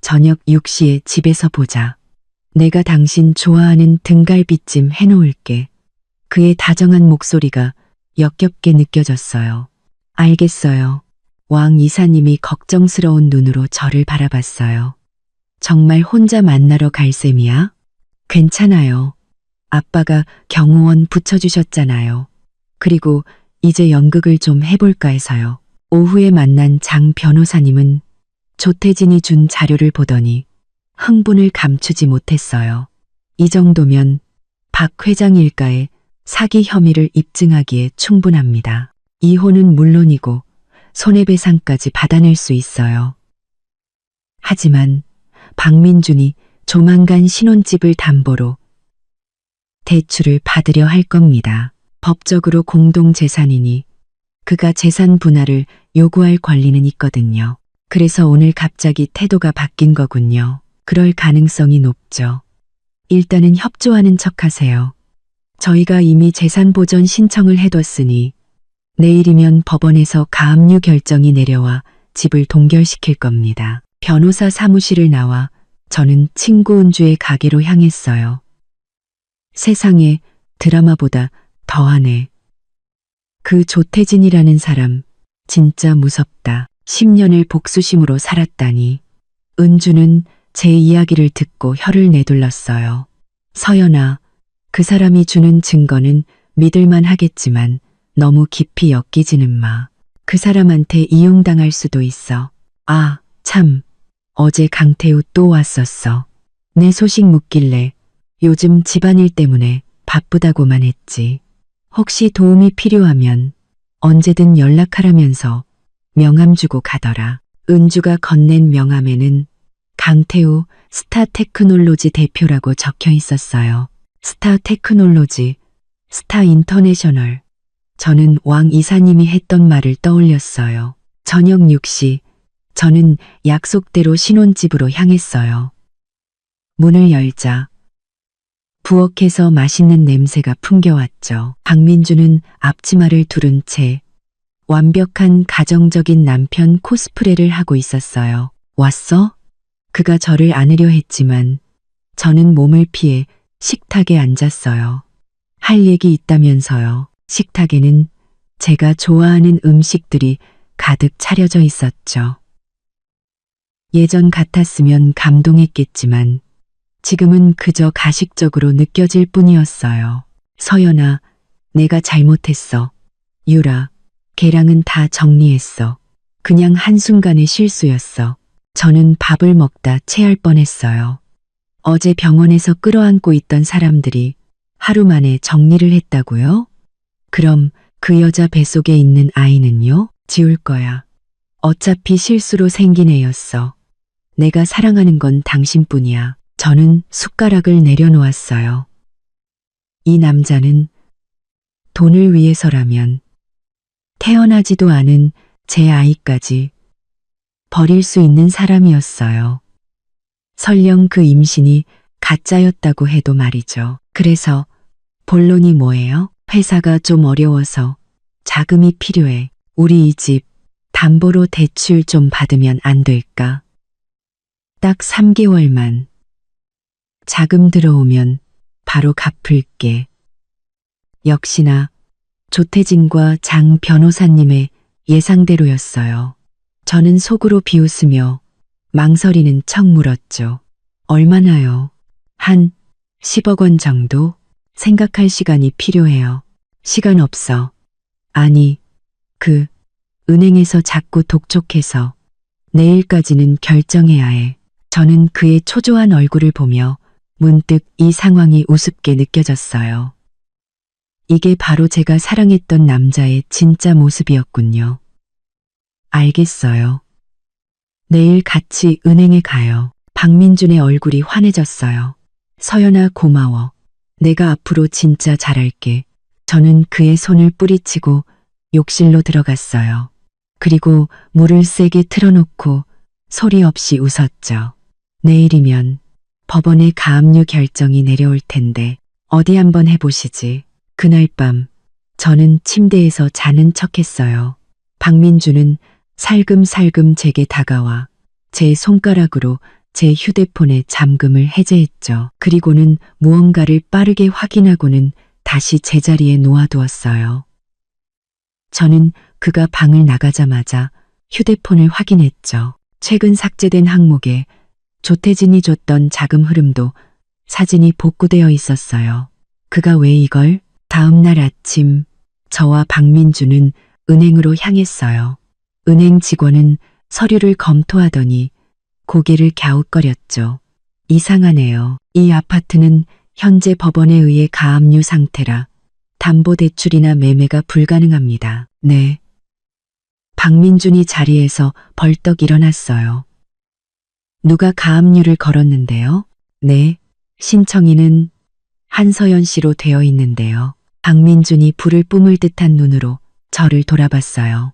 저녁 6시에 집에서 보자. 내가 당신 좋아하는 등갈비찜 해놓을게. 그의 다정한 목소리가 역겹게 느껴졌어요. 알겠어요. 왕 이사님이 걱정스러운 눈으로 저를 바라봤어요. 정말 혼자 만나러 갈 셈이야? 괜찮아요. 아빠가 경호원 붙여주셨잖아요. 그리고 이제 연극을 좀 해볼까 해서요. 오후에 만난 장 변호사님은 조태진이 준 자료를 보더니 흥분을 감추지 못했어요. 이 정도면 박 회장 일가의 사기 혐의를 입증하기에 충분합니다. 이혼은 물론이고 손해배상까지 받아낼 수 있어요. 하지만 박민준이 조만간 신혼집을 담보로 대출을 받으려 할 겁니다. 법적으로 공동재산이니 그가 재산 분할을 요구할 권리는 있거든요. 그래서 오늘 갑자기 태도가 바뀐 거군요. 그럴 가능성이 높죠. 일단은 협조하는 척하세요. 저희가 이미 재산 보전 신청을 해뒀으니 내일이면 법원에서 가압류 결정이 내려와 집을 동결시킬 겁니다. 변호사 사무실을 나와 저는 친구 은주의 가게로 향했어요. 세상에 드라마보다 더하네. 그 조태진이라는 사람 진짜 무섭다. 10년을 복수심으로 살았다니. 은주는 제 이야기를 듣고 혀를 내둘렀어요. 서연아, 그 사람이 주는 증거는 믿을만 하겠지만 너무 깊이 엮이지는 마. 그 사람한테 이용당할 수도 있어. 아, 참. 어제 강태우 또 왔었어. 내 소식 묻길래 요즘 집안일 때문에 바쁘다고만 했지. 혹시 도움이 필요하면 언제든 연락하라면서 명함 주고 가더라. 은주가 건넨 명함에는 강태우 스타테크놀로지 대표라고 적혀 있었어요. 스타테크놀로지, 스타인터내셔널. 저는 왕 이사님이 했던 말을 떠올렸어요. 저녁 6시, 저는 약속대로 신혼집으로 향했어요. 문을 열자 부엌에서 맛있는 냄새가 풍겨왔죠. 박민주는 앞치마를 두른 채 완벽한 가정적인 남편 코스프레를 하고 있었어요. 왔어? 그가 저를 안으려 했지만 저는 몸을 피해 식탁에 앉았어요. 할 얘기 있다면서요. 식탁에는 제가 좋아하는 음식들이 가득 차려져 있었죠. 예전 같았으면 감동했겠지만 지금은 그저 가식적으로 느껴질 뿐이었어요. 서연아, 내가 잘못했어. 유라, 걔랑은 다 정리했어. 그냥 한순간의 실수였어. 저는 밥을 먹다 체할 뻔했어요. 어제 병원에서 끌어안고 있던 사람들이 하루 만에 정리를 했다고요? 그럼 그 여자 뱃속에 있는 아이는요? 지울 거야. 어차피 실수로 생긴 애였어. 내가 사랑하는 건 당신뿐이야. 저는 숟가락을 내려놓았어요. 이 남자는 돈을 위해서라면 태어나지도 않은 제 아이까지 버릴 수 있는 사람이었어요. 설령 그 임신이 가짜였다고 해도 말이죠. 그래서 본론이 뭐예요? 회사가 좀 어려워서 자금이 필요해. 우리 이 집 담보로 대출 좀 받으면 안 될까? 딱 3개월만. 자금 들어오면 바로 갚을게. 역시나 조태진과 장 변호사님의 예상대로였어요. 저는 속으로 비웃으며 망설이는 척 물었죠. 얼마나요? 한 10억 원 정도? 생각할 시간이 필요해요. 시간 없어. 아니, 은행에서 자꾸 독촉해서 내일까지는 결정해야 해. 저는 그의 초조한 얼굴을 보며 문득 이 상황이 우습게 느껴졌어요. 이게 바로 제가 사랑했던 남자의 진짜 모습이었군요. 알겠어요. 내일 같이 은행에 가요. 박민준의 얼굴이 환해졌어요. 서연아, 고마워. 내가 앞으로 진짜 잘할게. 저는 그의 손을 뿌리치고 욕실로 들어갔어요. 그리고 물을 세게 틀어놓고 소리 없이 웃었죠. 내일이면 법원의 가압류 결정이 내려올 텐데 어디 한번 해보시지. 그날 밤 저는 침대에서 자는 척했어요. 박민주는 살금살금 제게 다가와 제 손가락으로 제 휴대폰의 잠금을 해제했죠. 그리고는 무언가를 빠르게 확인하고는 다시 제자리에 놓아두었어요. 저는 그가 방을 나가자마자 휴대폰을 확인했죠. 최근 삭제된 항목에 조태진이 줬던 자금 흐름도 사진이 복구되어 있었어요. 그가 왜 이걸? 다음 날 아침 저와 박민주는 은행으로 향했어요. 은행 직원은 서류를 검토하더니 고개를 갸웃거렸죠. 이상하네요. 이 아파트는 현재 법원에 의해 가압류 상태라 담보대출이나 매매가 불가능합니다. 네. 박민준이 자리에서 벌떡 일어났어요. 누가 가압류를 걸었는데요? 네. 신청인은 한서연 씨로 되어 있는데요. 박민준이 불을 뿜을 듯한 눈으로 저를 돌아봤어요.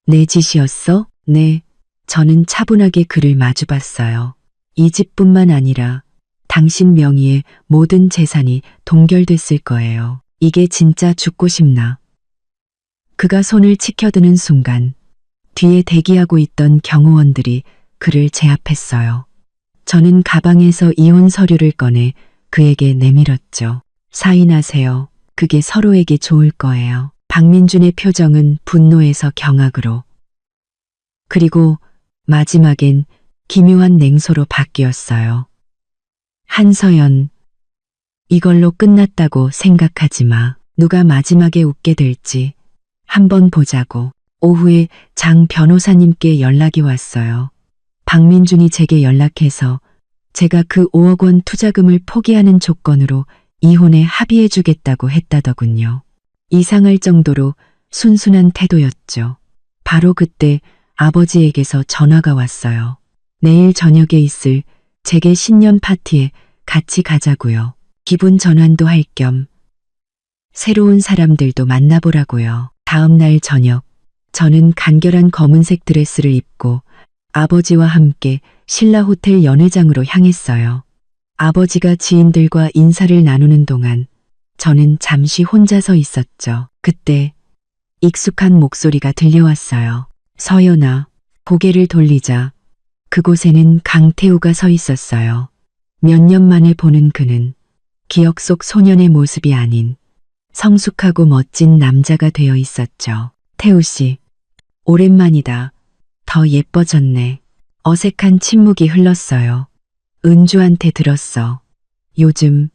내 짓이었어? 네. 저는 차분하게 그를 마주봤어요. 이 집뿐만 아니라 당신 명의의 모든 재산이 동결됐을 거예요. 이게 진짜 죽고 싶나? 그가 손을 치켜드는 순간 뒤에 대기하고 있던 경호원들이 그를 제압했어요. 저는 가방에서 이혼 서류를 꺼내 그에게 내밀었죠. 사인하세요. 그게 서로에게 좋을 거예요. 박민준의 표정은 분노에서 경악으로 그리고 마지막엔 기묘한 냉소로 바뀌었어요. 한서연, 이걸로 끝났다고 생각하지 마. 누가 마지막에 웃게 될지 한번 보자고. 오후에 장 변호사님께 연락이 왔어요. 박민준이 제게 연락해서 제가 그 5억 원 투자금을 포기하는 조건으로 이혼에 합의해 주겠다고 했다더군요. 이상할 정도로 순순한 태도였죠. 바로 그때 아버지에게서 전화가 왔어요. 내일 저녁에 있을 제게 신년 파티에 같이 가자고요. 기분 전환도 할 겸 새로운 사람들도 만나보라고요. 다음 날 저녁, 저는 간결한 검은색 드레스를 입고 아버지와 함께 신라 호텔 연회장으로 향했어요. 아버지가 지인들과 인사를 나누는 동안 저는 잠시 혼자 서 있었죠. 그때 익숙한 목소리가 들려왔어요. 서연아. 고개를 돌리자 그곳에는 강태우가 서 있었어요. 몇 년 만에 보는 그는 기억 속 소년의 모습이 아닌 성숙하고 멋진 남자가 되어 있었죠. 태우 씨, 오랜만이다. 더 예뻐졌네. 어색한 침묵이 흘렀어요. 은주한테 들었어. 요즘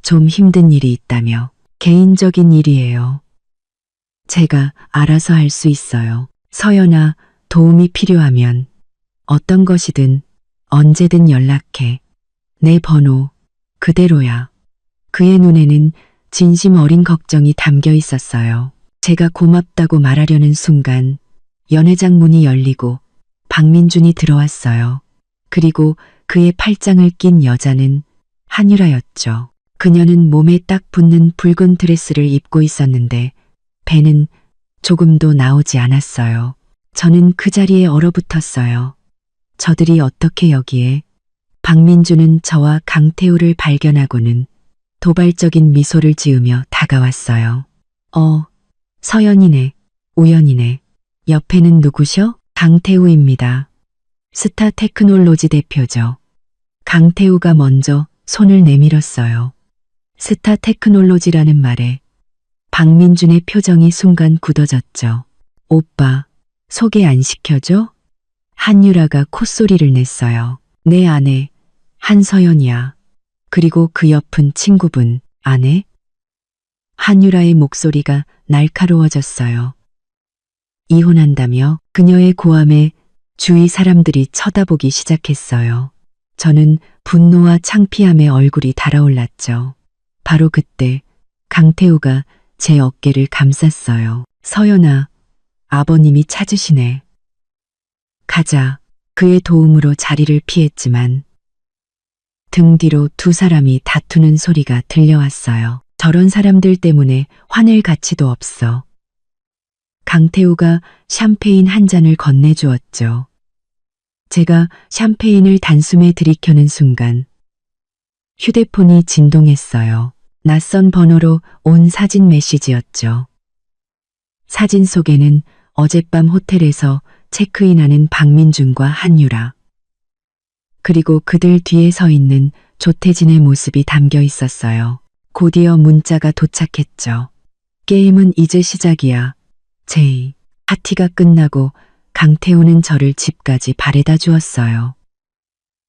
좀 힘든 일이 있다며. 개인적인 일이에요. 제가 알아서 할 수 있어요. 서연아, 도움이 필요하면 어떤 것이든 언제든 연락해. 내 번호 그대로야. 그의 눈에는 진심 어린 걱정이 담겨 있었어요. 제가 고맙다고 말하려는 순간 연회장 문이 열리고 박민준이 들어왔어요. 그리고 그의 팔짱을 낀 여자는 한유라였죠. 그녀는 몸에 딱 붙는 붉은 드레스를 입고 있었는데 배는 조금도 나오지 않았어요. 저는 그 자리에 얼어붙었어요. 저들이 어떻게 여기에? 박민준은 저와 강태우를 발견하고는 도발적인 미소를 지으며 다가왔어요. 서연이네. 우연이네. 옆에는 누구셔? 강태우입니다. 스타 테크놀로지 대표죠. 강태우가 먼저 손을 내밀었어요. 스타 테크놀로지라는 말에 박민준의 표정이 순간 굳어졌죠. 오빠, 소개 안 시켜줘? 한유라가 콧소리를 냈어요. 내 아내, 한서연이야. 그리고 그 옆은 친구분, 아내? 한유라의 목소리가 날카로워졌어요. 이혼한다며 그녀의 고함에 주위 사람들이 쳐다보기 시작했어요. 저는 분노와 창피함에 얼굴이 달아올랐죠. 바로 그때 강태우가 제 어깨를 감쌌어요. 서연아, 아버님이 찾으시네. 가자. 그의 도움으로 자리를 피했지만 등 뒤로 두 사람이 다투는 소리가 들려왔어요. 저런 사람들 때문에 화낼 가치도 없어. 강태우가 샴페인 한 잔을 건네주었죠. 제가 샴페인을 단숨에 들이켜는 순간 휴대폰이 진동했어요. 낯선 번호로 온 사진 메시지였죠. 사진 속에는 어젯밤 호텔에서 체크인하는 박민준과 한유라, 그리고 그들 뒤에 서 있는 조태진의 모습이 담겨 있었어요. 곧이어 문자가 도착했죠. 게임은 이제 시작이야. 제이. 파티가 끝나고 강태우는 저를 집까지 바래다 주었어요.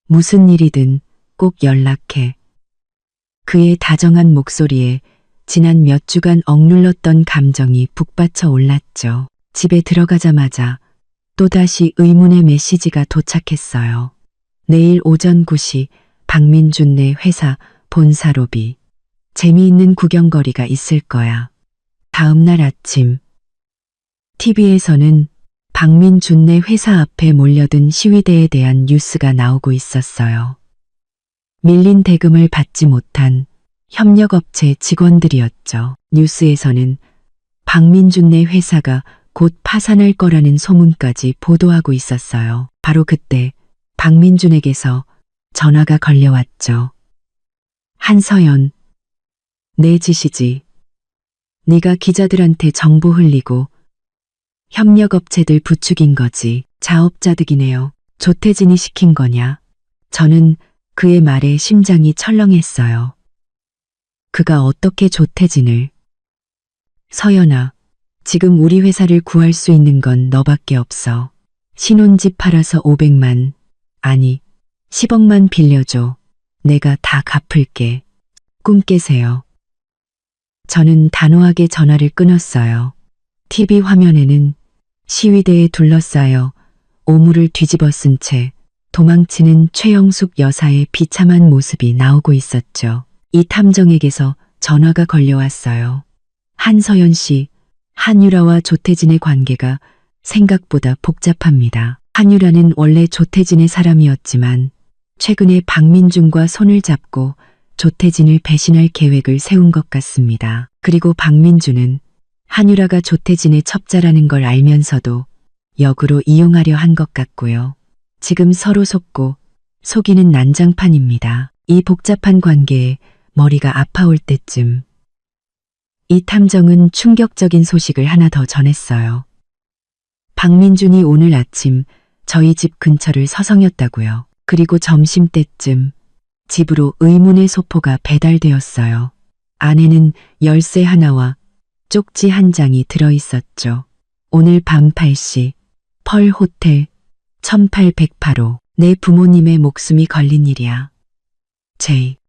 무슨 일이든 꼭 연락해. 그의 다정한 목소리에 지난 몇 주간 억눌렀던 감정이 북받쳐 올랐죠. 집에 들어가자마자 또다시 의문의 메시지가 도착했어요. 내일 오전 9시 박민준네 회사 본사 로비. 재미있는 구경거리가 있을 거야. 다음 날 아침 TV에서는 박민준네 회사 앞에 몰려든 시위대에 대한 뉴스가 나오고 있었어요. 밀린 대금을 받지 못한 협력업체 직원들이었죠. 뉴스에서는 박민준네 회사가 곧 파산할 거라는 소문까지 보도하고 있었어요. 바로 그때 박민준에게서 전화가 걸려왔죠. 한서연, 내 짓이지. 네가 기자들한테 정보 흘리고 협력업체들 부추긴 거지. 자업자득이네요. 조태진이 시킨 거냐? 저는 그의 말에 심장이 철렁했어요. 그가 어떻게 조태진을? 서연아, 지금 우리 회사를 구할 수 있는 건 너밖에 없어. 신혼집 팔아서 500만, 아니 10억만 빌려줘. 내가 다 갚을게. 꿈 깨세요. 저는 단호하게 전화를 끊었어요. TV 화면에는 시위대에 둘러싸여 오물을 뒤집어 쓴 채 도망치는 최영숙 여사의 비참한 모습이 나오고 있었죠. 이 탐정에게서 전화가 걸려왔어요. 한서연 씨, 한유라와 조태진의 관계가 생각보다 복잡합니다. 한유라는 원래 조태진의 사람이었지만 최근에 박민준과 손을 잡고 조태진을 배신할 계획을 세운 것 같습니다. 그리고 박민준은 한유라가 조태진의 첩자라는 걸 알면서도 역으로 이용하려 한 것 같고요. 지금 서로 속고 속이는 난장판입니다. 이 복잡한 관계에 머리가 아파올 때쯤 이 탐정은 충격적인 소식을 하나 더 전했어요. 박민준이 오늘 아침 저희 집 근처를 서성였다고요. 그리고 점심때쯤 집으로 의문의 소포가 배달되었어요. 안에는 열쇠 하나와 쪽지 한 장이 들어있었죠. 오늘 밤 8시 펄 호텔 1808호 내 부모님의 목숨이 걸린 일이야.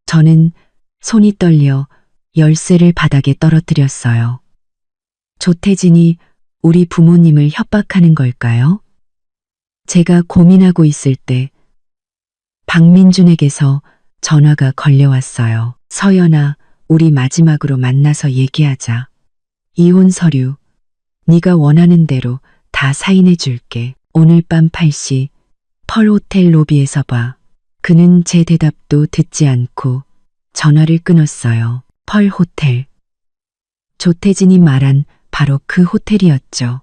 저는 손이 떨려 열쇠를 바닥에 떨어뜨렸어요. 조태진이 우리 부모님을 협박하는 걸까요? 제가 고민하고 있을 때 박민준에게서 전화가 걸려왔어요. 서연아, 우리 마지막으로 만나서 얘기하자. 이혼 서류, 네가 원하는 대로 다 사인해 줄게. 오늘 밤 8시 펄 호텔 로비에서 봐. 그는 제 대답도 듣지 않고 전화를 끊었어요. 펄 호텔. 조태진이 말한 바로 그 호텔이었죠.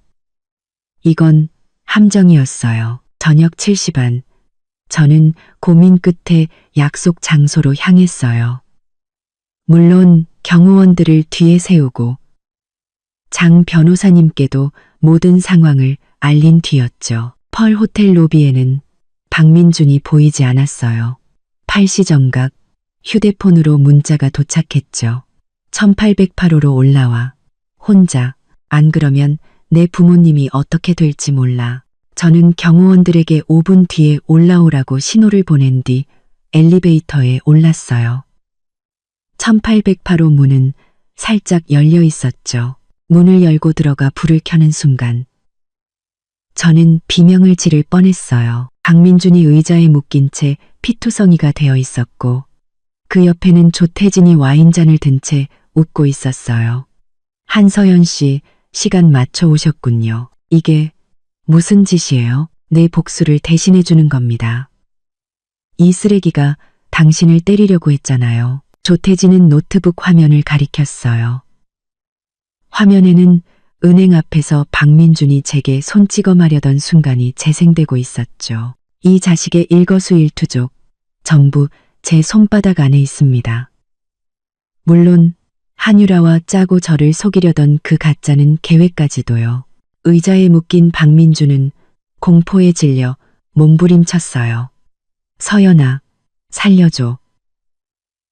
이건 함정이었어요. 저녁 7시 반. 저는 고민 끝에 약속 장소로 향했어요. 물론 경호원들을 뒤에 세우고 장 변호사님께도 모든 상황을 알린 뒤였죠. 펄 호텔 로비에는 박민준이 보이지 않았어요. 8시 정각 휴대폰으로 문자가 도착했죠. 1808호로 올라와. 혼자. 안 그러면 내 부모님이 어떻게 될지 몰라. 저는 경호원들에게 5분 뒤에 올라오라고 신호를 보낸 뒤 엘리베이터에 올랐어요. 1808호 문은 살짝 열려 있었죠. 문을 열고 들어가 불을 켜는 순간 저는 비명을 지를 뻔했어요. 박민준이 의자에 묶인 채 피투성이가 되어 있었고 그 옆에는 조태진이 와인잔을 든 채 웃고 있었어요. 한서연 씨, 시간 맞춰 오셨군요. 이게 무슨 짓이에요? 내 복수를 대신해 주는 겁니다. 이 쓰레기가 당신을 때리려고 했잖아요. 조태진은 노트북 화면을 가리켰어요. 화면에는 은행 앞에서 박민준이 제게 손찌검하려던 순간이 재생되고 있었죠. 이 자식의 일거수일투족 전부 제 손바닥 안에 있습니다. 물론 한유라와 짜고 저를 속이려던 그 가짜는 계획까지도요. 의자에 묶인 박민준은 공포에 질려 몸부림쳤어요. 서연아, 살려줘.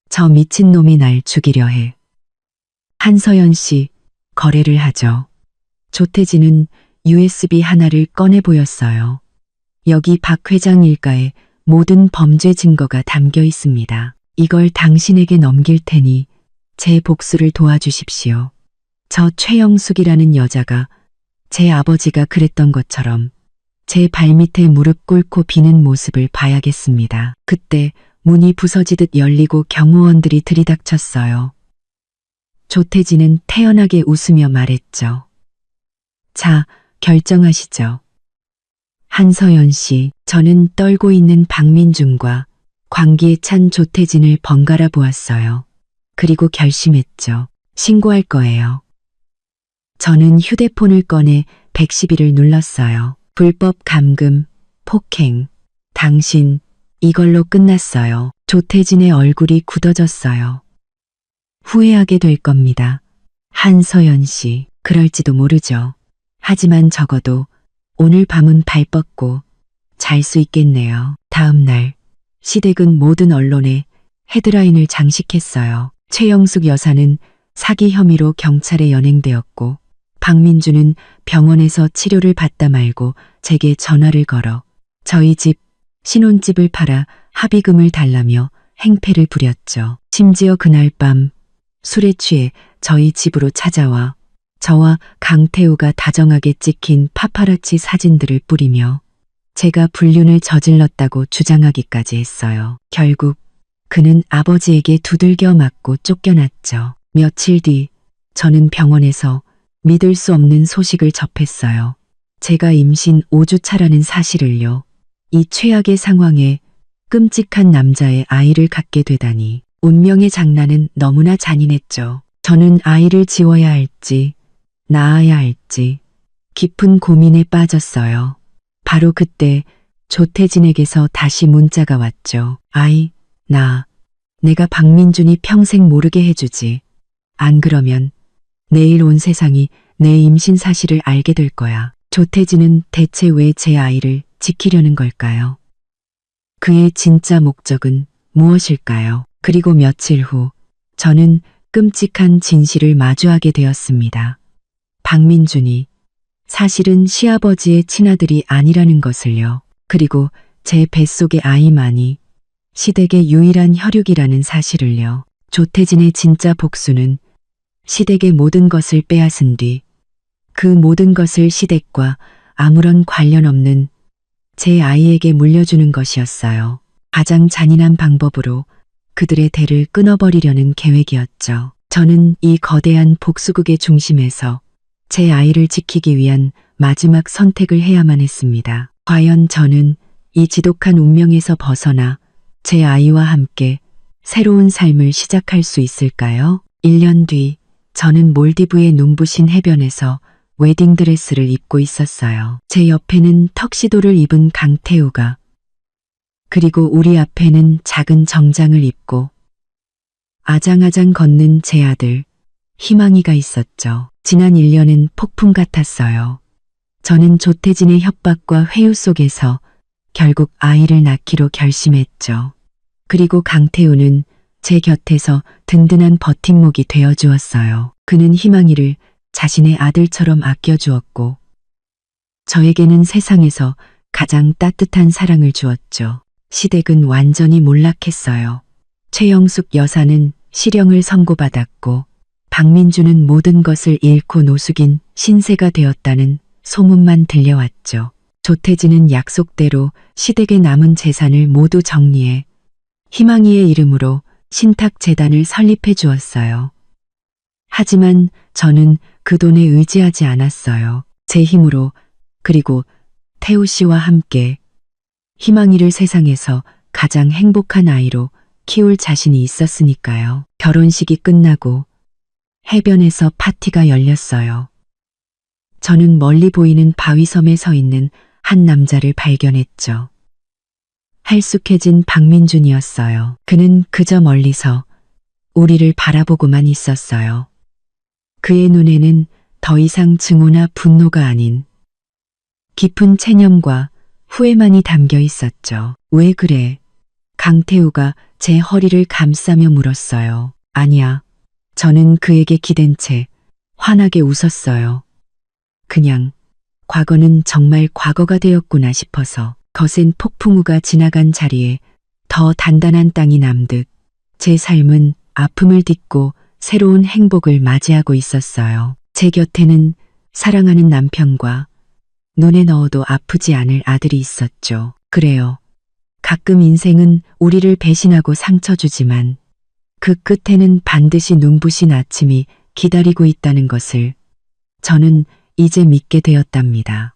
저 미친놈이 날 죽이려 해. 한서연 씨, 거래를 하죠. 조태진은 USB 하나를 꺼내 보였어요. 여기 박 회장 일가의 모든 범죄 증거가 담겨 있습니다. 이걸 당신에게 넘길 테니 제 복수를 도와주십시오. 저 최영숙이라는 여자가 제 아버지가 그랬던 것처럼 제 발밑에 무릎 꿇고 비는 모습을 봐야겠습니다. 그때 문이 부서지듯 열리고 경호원들이 들이닥쳤어요. 조태진은 태연하게 웃으며 말했죠. 자, 결정하시죠. 한서연 씨, 저는 떨고 있는 박민준과 광기에 찬 조태진을 번갈아 보았어요. 그리고 결심했죠. 신고할 거예요. 저는 휴대폰을 꺼내 112를 눌렀어요. 불법 감금, 폭행, 당신, 이걸로 끝났어요. 조태진의 얼굴이 굳어졌어요. 후회하게 될 겁니다. 한서연 씨, 그럴지도 모르죠. 하지만 적어도 오늘 밤은 발 뻗고 잘 수 있겠네요. 다음 날, 시댁은 모든 언론에 헤드라인을 장식했어요. 최영숙 여사는 사기 혐의로 경찰에 연행되었고 박민준은 병원에서 치료를 받다 말고 제게 전화를 걸어 저희 집 신혼집을 팔아 합의금을 달라며 행패를 부렸죠. 심지어 그날 밤 술에 취해 저희 집으로 찾아와 저와 강태우가 다정하게 찍힌 파파라치 사진들을 뿌리며 제가 불륜을 저질렀다고 주장하기까지 했어요. 결국 그는 아버지에게 두들겨 맞고 쫓겨났죠. 며칠 뒤 저는 병원에서 믿을 수 없는 소식을 접했어요. 제가 임신 5주차라는 사실을요. 이 최악의 상황에 끔찍한 남자의 아이를 갖게 되다니. 운명의 장난은 너무나 잔인했죠. 저는 아이를 지워야 할지 낳아야 할지 깊은 고민에 빠졌어요. 바로 그때 조태진에게서 다시 문자가 왔죠. 아이, 내가 박민준이 평생 모르게 해주지. 안 그러면 내일 온 세상이 내 임신 사실을 알게 될 거야. 조태진은 대체 왜 제 아이를 지키려는 걸까요? 그의 진짜 목적은 무엇일까요? 그리고 며칠 후 저는 끔찍한 진실을 마주하게 되었습니다. 박민준이 사실은 시아버지의 친아들이 아니라는 것을요. 그리고 제 뱃속의 아이만이 시댁의 유일한 혈육이라는 사실을요. 조태진의 진짜 복수는 시댁의 모든 것을 빼앗은 뒤 그 모든 것을 시댁과 아무런 관련 없는 제 아이에게 물려주는 것이었어요. 가장 잔인한 방법으로 그들의 대를 끊어버리려는 계획이었죠. 저는 이 거대한 복수극의 중심에서 제 아이를 지키기 위한 마지막 선택을 해야만 했습니다. 과연 저는 이 지독한 운명에서 벗어나 제 아이와 함께 새로운 삶을 시작할 수 있을까요? 1년 뒤 저는 몰디브의 눈부신 해변에서 웨딩드레스를 입고 있었어요. 제 옆에는 턱시도를 입은 강태우가, 그리고 우리 앞에는 작은 정장을 입고 아장아장 걷는 제 아들 희망이가 있었죠. 지난 1년은 폭풍 같았어요. 저는 조태진의 협박과 회유 속에서 결국 아이를 낳기로 결심했죠. 그리고 강태우는 제 곁에서 든든한 버팀목이 되어주었어요. 그는 희망이를 자신의 아들처럼 아껴주었고 저에게는 세상에서 가장 따뜻한 사랑을 주었죠. 시댁은 완전히 몰락했어요. 최영숙 여사는 실형을 선고받았고 박민주는 모든 것을 잃고 노숙인 신세가 되었다는 소문만 들려왔죠. 조태진은 약속대로 시댁의 남은 재산을 모두 정리해 희망이의 이름으로 신탁재단을 설립해 주었어요. 하지만 저는 그 돈에 의지하지 않았어요. 제 힘으로, 그리고 태우 씨와 함께 희망이를 세상에서 가장 행복한 아이로 키울 자신이 있었으니까요. 결혼식이 끝나고 해변에서 파티가 열렸어요. 저는 멀리 보이는 바위섬에 서 있는 한 남자를 발견했죠. 할쑥해진 박민준이었어요. 그는 그저 멀리서 우리를 바라보고만 있었어요. 그의 눈에는 더 이상 증오나 분노가 아닌 깊은 체념과 후회만이 담겨 있었죠. 왜 그래? 강태우가 제 허리를 감싸며 물었어요. 아니야. 저는 그에게 기댄 채 환하게 웃었어요. 그냥 과거는 정말 과거가 되었구나 싶어서. 거센 폭풍우가 지나간 자리에 더 단단한 땅이 남듯 제 삶은 아픔을 딛고 새로운 행복을 맞이하고 있었어요. 제 곁에는 사랑하는 남편과 눈에 넣어도 아프지 않을 아들이 있었죠. 그래요. 가끔 인생은 우리를 배신하고 상처 주지만 그 끝에는 반드시 눈부신 아침이 기다리고 있다는 것을 저는 이제 믿게 되었답니다.